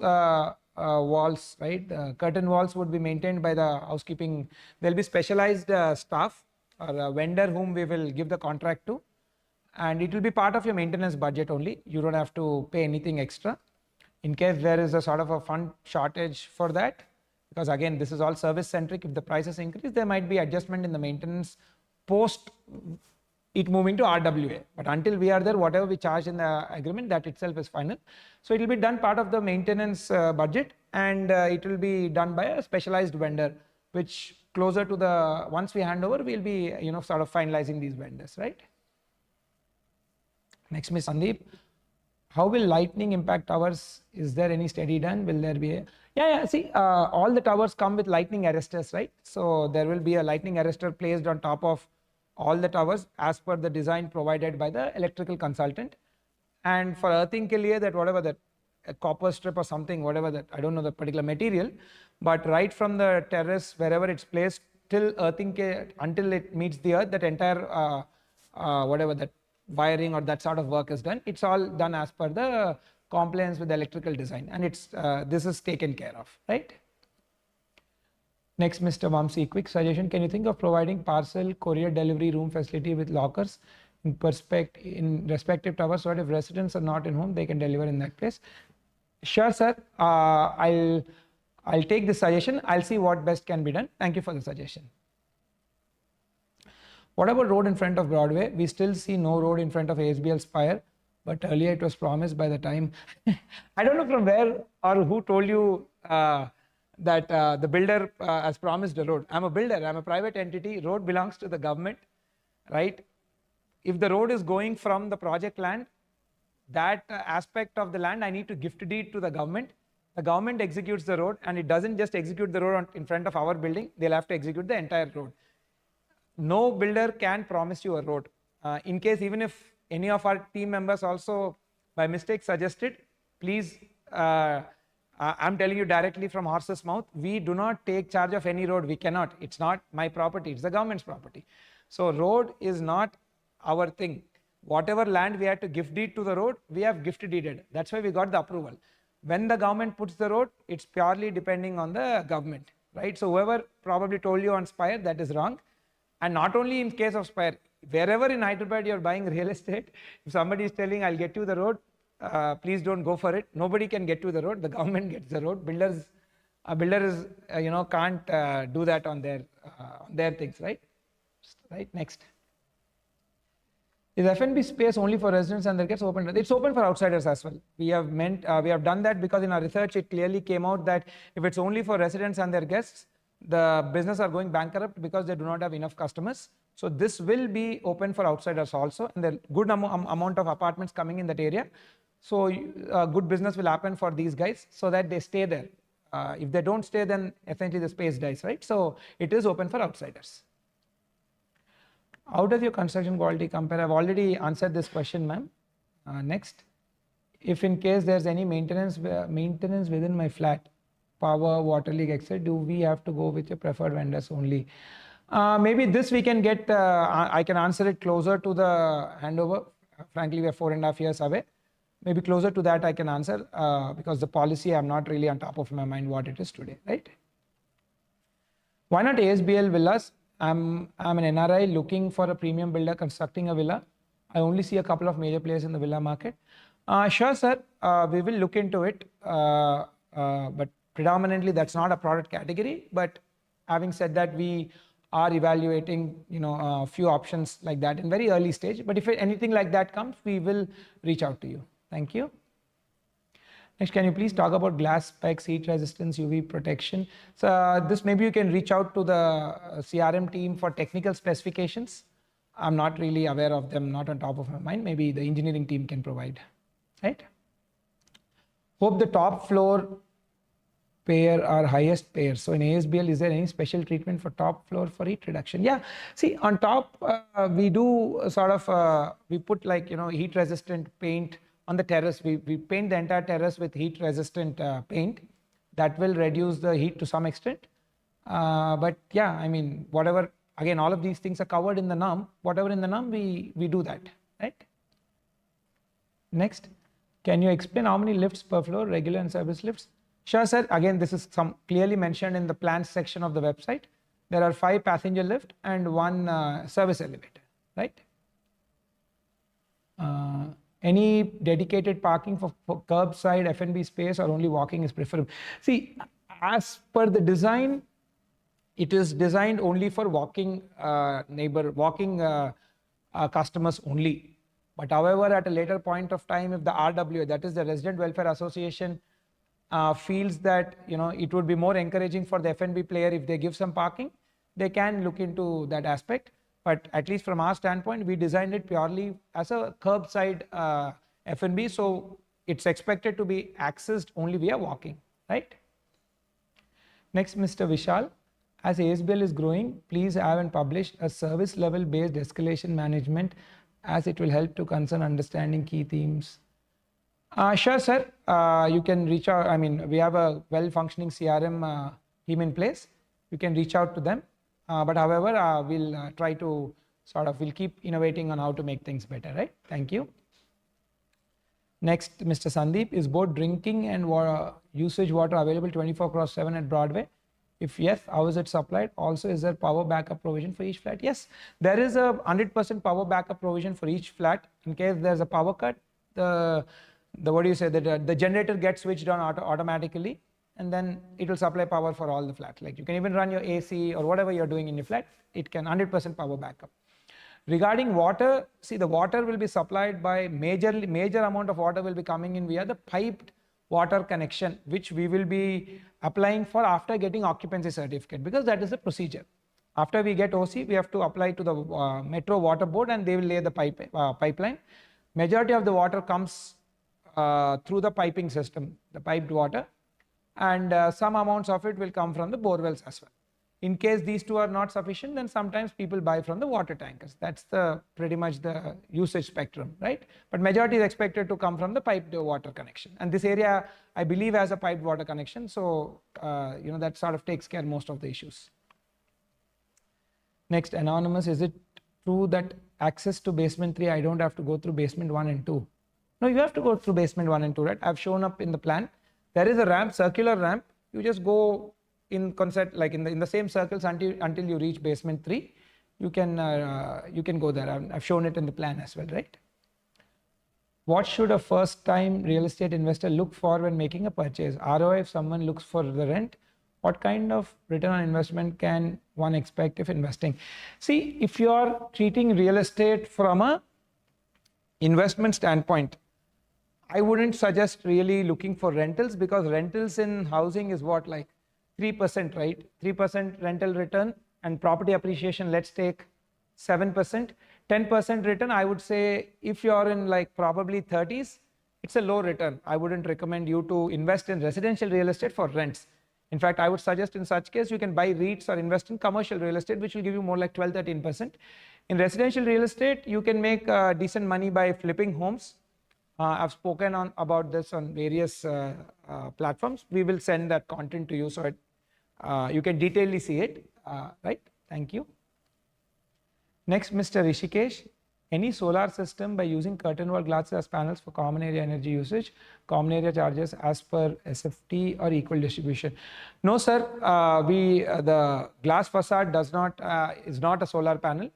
walls, right? The curtain walls would be maintained by the housekeeping. There'll be specialized staff or a vendor whom we will give the contract to. And it will be part of your maintenance budget only. You don't have to pay anything extra. In case there is a sort of a fund shortage for that, because again, this is all service centric. If the prices increase, there might be adjustment in the maintenance post it moving to RWA. But until we are there, whatever we charge in the agreement, that itself is final. So it will be done part of the maintenance budget, and it will be done by a specialized vendor, which closer to the, once we hand over, we'll be sort of finalizing these vendors, right? Next, Ms. Sandeep. How will lightning impact towers? Is there any study done? Will there be a... Yeah, see, all the towers come with lightning arresters, right? So there will be a lightning arrestor placed on top of all the towers as per the design provided by the electrical consultant. And for earthing ke liye, that whatever that, a copper strip or something, whatever that, I don't know the particular material, but right from the terrace, wherever it's placed, till earthing ke, until it meets the earth, that entire whatever that wiring or that sort of work is done. It's all done as per the compliance with the electrical design, and it's this is taken care of, right? Next, Mr. Vamsi, quick suggestion. Can you think of providing parcel courier delivery room facility with lockers in respective towers, so that if residents are not in home, they can deliver in that place? Sure, sir. I'll take the suggestion. I'll see what best can be done. Thank you for the suggestion. What about road in front of Broadway? We still see no road in front of ASBL Spire, but earlier it was promised by the time. I don't know from where or who told you that the builder has promised a road. I'm a builder, I'm a private entity. Road belongs to the government, right? If the road is going from the project land, that aspect of the land I need to gift deed to the government. The government executes the road, and it doesn't just execute the road in front of our building. They'll have to execute the entire road. No builder can promise you a road. In case, even if any of our team members also by mistake suggested, please, I'm telling you directly from horse's mouth, we do not take charge of any road. We cannot. It's not my property, it's the government's property. So road is not our thing. Whatever land we had to gift deed to the road, we have gift deeded. That's why we got the approval. When the government puts the road, it's purely depending on the government, right? So whoever probably told you on Spire, that is wrong. And not only in case of Spire, wherever in Hyderabad you're buying real estate, if somebody is telling, I'll get you the road, please don't go for it. Nobody can get you the road. The government gets the road. A builder is, can't do that on their things, right? Right. Next. Is F&B space only for residents and their guests open? It's open for outsiders as well. We have done that because in our research it clearly came out that if it's only for residents and their guests, the business are going bankrupt because they do not have enough customers. So this will be open for outsiders also, and there are good amount of apartments coming in that area. So good business will happen for these guys so that they stay there. If they don't stay, then essentially the space dies, right? So it is open for outsiders. How does your construction quality compare? I've already answered this question, ma'am. Next, if in case there's any maintenance within my flat, power, water leak, etc., do we have to go with your preferred vendors only? Maybe this we can get, I can answer it closer to the handover. Frankly, we are 4.5 years away. Maybe closer to that I can answer because the policy, I'm not really on top of my mind what it is today, right? Why not ASBL villas? I'm an NRI looking for a premium builder constructing a villa. I only see a couple of major players in the villa market. Sure, sir. We will look into it. But predominantly, that's not a product category. But having said that, we are evaluating, a few options like that in very early stage. But if anything like that comes, we will reach out to you. Thank you. Next, can you please talk about glass specs, heat resistance, UV protection? So this maybe you can reach out to the CRM team for technical specifications. I'm not really aware of them, not on top of my mind. Maybe the engineering team can provide, right? Hope the top floor pair are highest pairs. So in ASBL, is there any special treatment for top floor for heat reduction? Yeah, see on top, we do sort of, we put like, heat resistant paint on the terrace. We paint the entire terrace with heat resistant paint that will reduce the heat to some extent. But yeah, I mean, whatever, again, all of these things are covered in the norm. Whatever in the norm, we do that, right? Next, can you explain how many lifts per floor, regular and service lifts? Sure, sir. Again, this is clearly mentioned in the plans section of the website. There are 5 passenger lift and 1 service elevator, right? Any dedicated parking for curbside F&B space or only walking is preferable? See, as per the design, it is designed only for walking customers only. But however, at a later point of time, if the RWA, that is the Resident Welfare Association, feels that it would be more encouraging for the F&B player if they give some parking, they can look into that aspect. But at least from our standpoint, we designed it purely as a curbside F&B. So it's expected to be accessed only via walking, right? Next, Mr. Vishal, as ASBL is growing, please have and publish a service level based escalation management, as it will help to concern understanding key themes. Sure, sir. You can reach out. I mean, we have a well functioning CRM team in place. You can reach out to them. But however, we'll try to we'll keep innovating on how to make things better, right? Thank you. Next, Mr. Sandeep, is both drinking and usage water available 24/7 at Broadway? If yes, how is it supplied? Also, is there power backup provision for each flat? Yes, there is a 100% power backup provision for each flat. In case there's a power cut, the the generator gets switched on automatically, and then it will supply power for all the flats. Like you can even run your AC or whatever you're doing in your flat, it can 100% power backup. Regarding water, see, the water will be supplied by major amount of water will be coming in via the piped water connection, which we will be applying for after getting occupancy certificate, because that is the procedure. After we get OC, we have to apply to the Metro Water Board, and they will lay the pipeline. Majority of the water comes through the piping system, the piped water, and some amounts of it will come from the borewells as well. In case these two are not sufficient, then sometimes people buy from the water tankers. That's the pretty much the usage spectrum, right? But majority is expected to come from the piped water connection. And this area, I believe, has a piped water connection. So, that sort of takes care of most of the issues. Next, Anonymous, is it true that access to basement 3, I don't have to go through basement 1 and 2? No, you have to go through basement 1 and 2, right? I've shown up in the plan. There is a ramp, circular ramp. You just go in concept, like in the same circles until you reach basement 3. You can go there. I've shown it in the plan as well, right? What should a first time real estate investor look for when making a purchase? ROI if someone looks for the rent. What kind of return on investment can one expect if investing? See, if you are treating real estate from a investment standpoint, I wouldn't suggest really looking for rentals, because rentals in housing is what, like 3%, right? 3% rental return, and property appreciation, let's take 7%. 10% return, I would say if you're in like probably 30s, it's a low return. I wouldn't recommend you to invest in residential real estate for rents. In fact, I would suggest in such case, you can buy REITs or invest in commercial real estate, which will give you more like 12-13%. In residential real estate, you can make decent money by flipping homes. I've spoken about this on various platforms. We will send that content to you so you can detailedly see it, right? Thank you. Next, Mr. Rishikesh, any solar system by using curtain wall glass as panels for common area energy usage, common area charges as per SFT or equal distribution? No, sir. The glass facade is not a solar panel.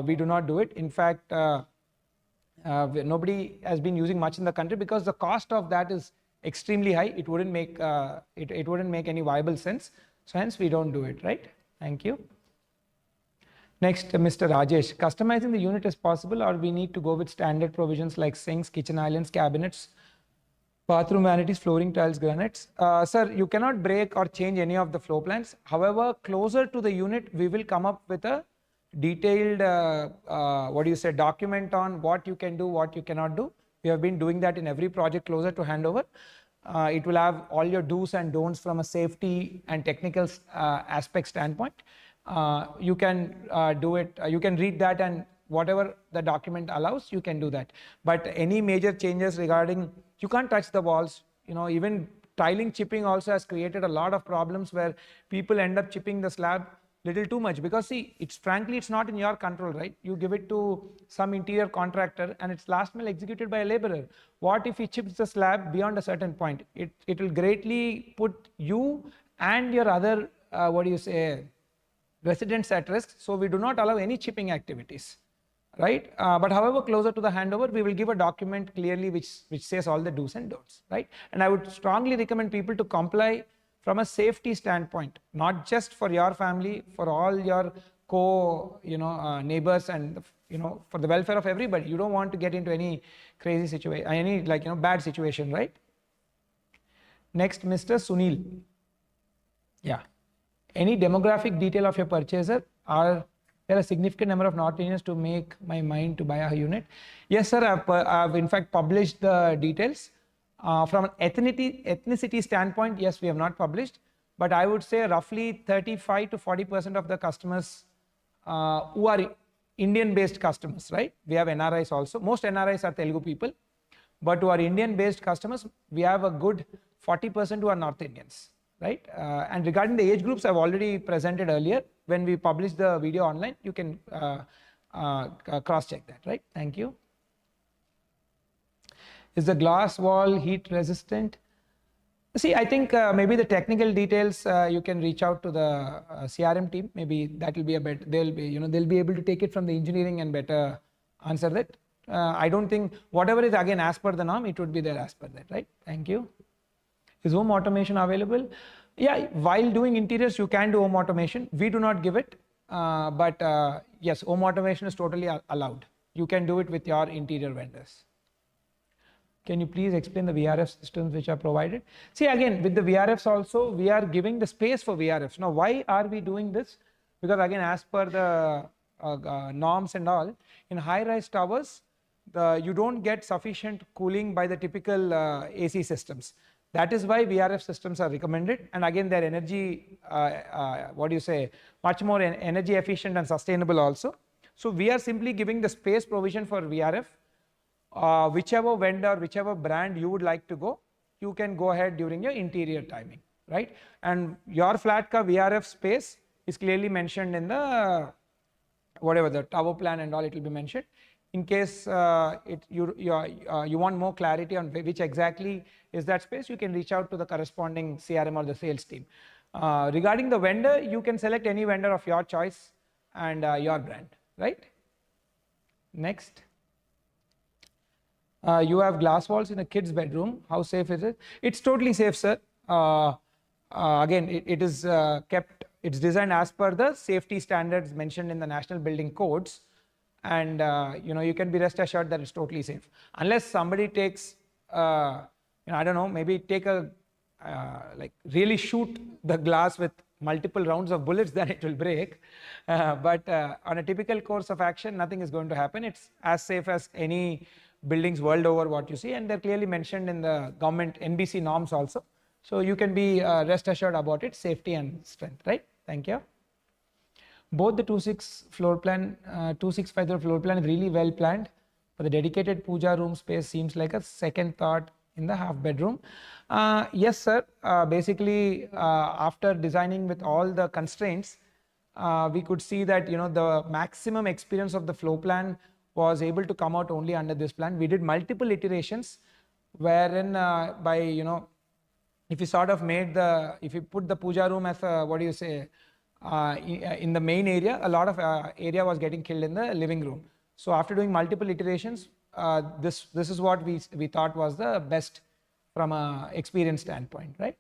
We do not do it. In fact, nobody has been using much in the country because the cost of that is extremely high. It wouldn't make it wouldn't make any viable sense. So hence we don't do it, right? Thank you. Next, Mr. Rajesh, customizing the unit is possible, or we need to go with standard provisions like sinks, kitchen islands, cabinets, bathroom vanities, flooring tiles, granites? Sir, you cannot break or change any of the floor plans. However, closer to the unit, we will come up with a detailed document on what you can do, what you cannot do. We have been doing that in every project closer to handover. It will have all your do's and don'ts from a safety and technical aspect standpoint. You can do it, you can read that, and whatever the document allows, you can do that. But any major changes regarding, you can't touch the walls, even tiling chipping also has created a lot of problems where people end up chipping the slab little too much, because see, it's not in your control, right? You give it to some interior contractor and it's last mile executed by a laborer. What if he chips the slab beyond a certain point? It will greatly put you and your other residents at risk. So we do not allow any chipping activities, right? But however, closer to the handover, we will give a document clearly which says all the do's and don'ts, right? And I would strongly recommend people to comply from a safety standpoint, not just for your family, for all your neighbors, and for the welfare of everybody. You don't want to get into any crazy situation, any bad situation, right? Next, Mr. Sunil. Yeah. Any demographic detail of your purchaser? Are there are a significant number of North Indians to make my mind to buy a unit. Yes, sir. I've in fact published the details. From an ethnicity standpoint, yes, we have not published, but I would say roughly 35 to 40% of the customers who are Indian-based customers, right? We have NRIs also. Most NRIs are Telugu people, but to our Indian-based customers, we have a good 40% who are North Indians, right? And regarding the age groups, I've already presented earlier. When we publish the video online, you can cross-check that, right? Thank you. Is the glass wall heat resistant? See, I think maybe the technical details you can reach out to the CRM team. Maybe that will be a better. They'll be able to take it from the engineering and better answer that. I don't think whatever is again as per the norm, it would be there as per that, right? Thank you. Is home automation available? Yeah, while doing interiors, you can do home automation. We do not give it, but yes, home automation is totally allowed. You can do it with your interior vendors. Can you please explain the VRF systems which are provided? See, again, with the VRFs also, we are giving the space for VRFs. Now, why are we doing this? Because again, as per the norms and all, in high-rise towers, you don't get sufficient cooling by the typical AC systems. That is why VRF systems are recommended. And again, they're energy, much more energy efficient and sustainable also. So we are simply giving the space provision for VRF. Whichever vendor, whichever brand you would like to go, you can go ahead during your interior timing, right? And your flat ka VRF space is clearly mentioned in the whatever the tower plan and all, it will be mentioned. In case you want more clarity on which exactly is that space, you can reach out to the corresponding CRM or the sales team. Regarding the vendor, you can select any vendor of your choice and your brand, right? Next. You have glass walls in a kid's bedroom. How safe is it? It's totally safe, sir. Again, it is kept, it's designed as per the safety standards mentioned in the national building codes. And you can be rest assured that it's totally safe. Unless somebody takes, I don't know, maybe take a, really shoot the glass with multiple rounds of bullets, then it will break. But on a typical course of action, nothing is going to happen. It's as safe as any buildings world over what you see, and they're clearly mentioned in the government NBC norms also. So you can be rest assured about its safety and strength, right? Thank you. Both the 2650 floor plan is really well planned, but the dedicated puja room space seems like a second thought in the half bedroom. Yes, sir. Basically, after designing with all the constraints, we could see that the maximum experience of the floor plan was able to come out only under this plan. We did multiple iterations wherein if you sort of if you put the puja room as a, in the main area, a lot of area was getting killed in the living room. So after doing multiple iterations, this is what we thought was the best from a experience standpoint, right?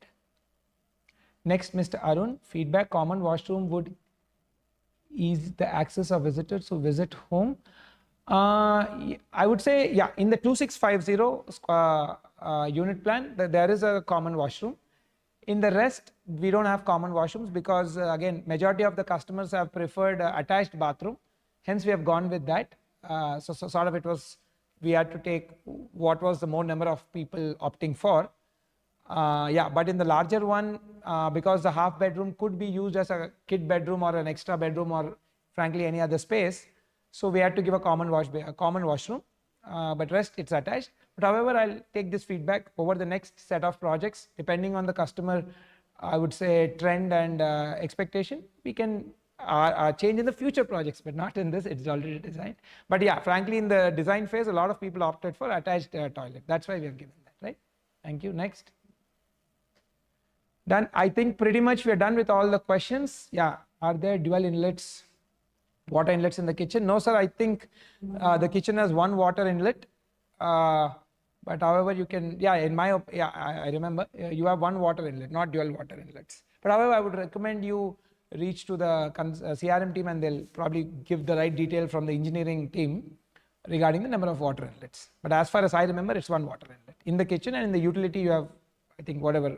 Next, Mr. Arun, feedback, common washroom would ease the access of visitors who visit home. I would say, yeah, in the 2650 unit plan, there is a common washroom. In the rest, we don't have common washrooms because, again, majority of the customers have preferred attached bathroom. Hence, we have gone with that. So sort of it was, we had to take what was the more number of people opting for. Yeah, but in the larger one, because the half bedroom could be used as a kid bedroom or an extra bedroom or frankly any other space. So we had to give a common washroom, but rest it's attached. But however, I'll take this feedback over the next set of projects, depending on the customer, I would say trend and expectation. We can change in the future projects, but not in this, it's already designed. But yeah, frankly, in the design phase, a lot of people opted for attached toilet. That's why we have given that, right? Thank you. Next. Done. I think pretty much we are done with all the questions. Yeah. Are there dual inlets, water inlets in the kitchen? No, sir. I think the kitchen has one water inlet. But however, you can, yeah, I remember you have one water inlet, not dual water inlets. But however, I would recommend you reach to the CRM team and they'll probably give the right detail from the engineering team regarding the number of water inlets. But as far as I remember, it's one water inlet. In the kitchen and in the utility, you have, I think, whatever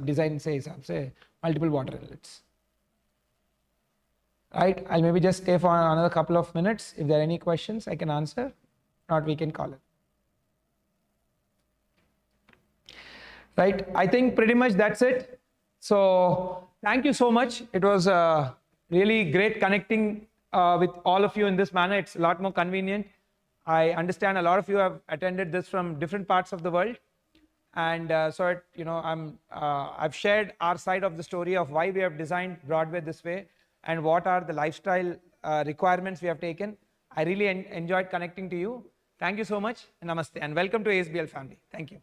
design says, say multiple water inlets. right? I'll maybe just stay for another couple of minutes. If there are any questions, I can answer. Not, we can call it. Right, I think pretty much that's it. So thank you so much. It was really great connecting with all of you in this manner. It's a lot more convenient. I understand a lot of you have attended this from different parts of the world. And so, I've shared our side of the story of why we have designed Broadway this way and what are the lifestyle requirements we have taken. I really enjoyed connecting to you. Thank you so much, and namaste, and welcome to ASBL family. Thank you.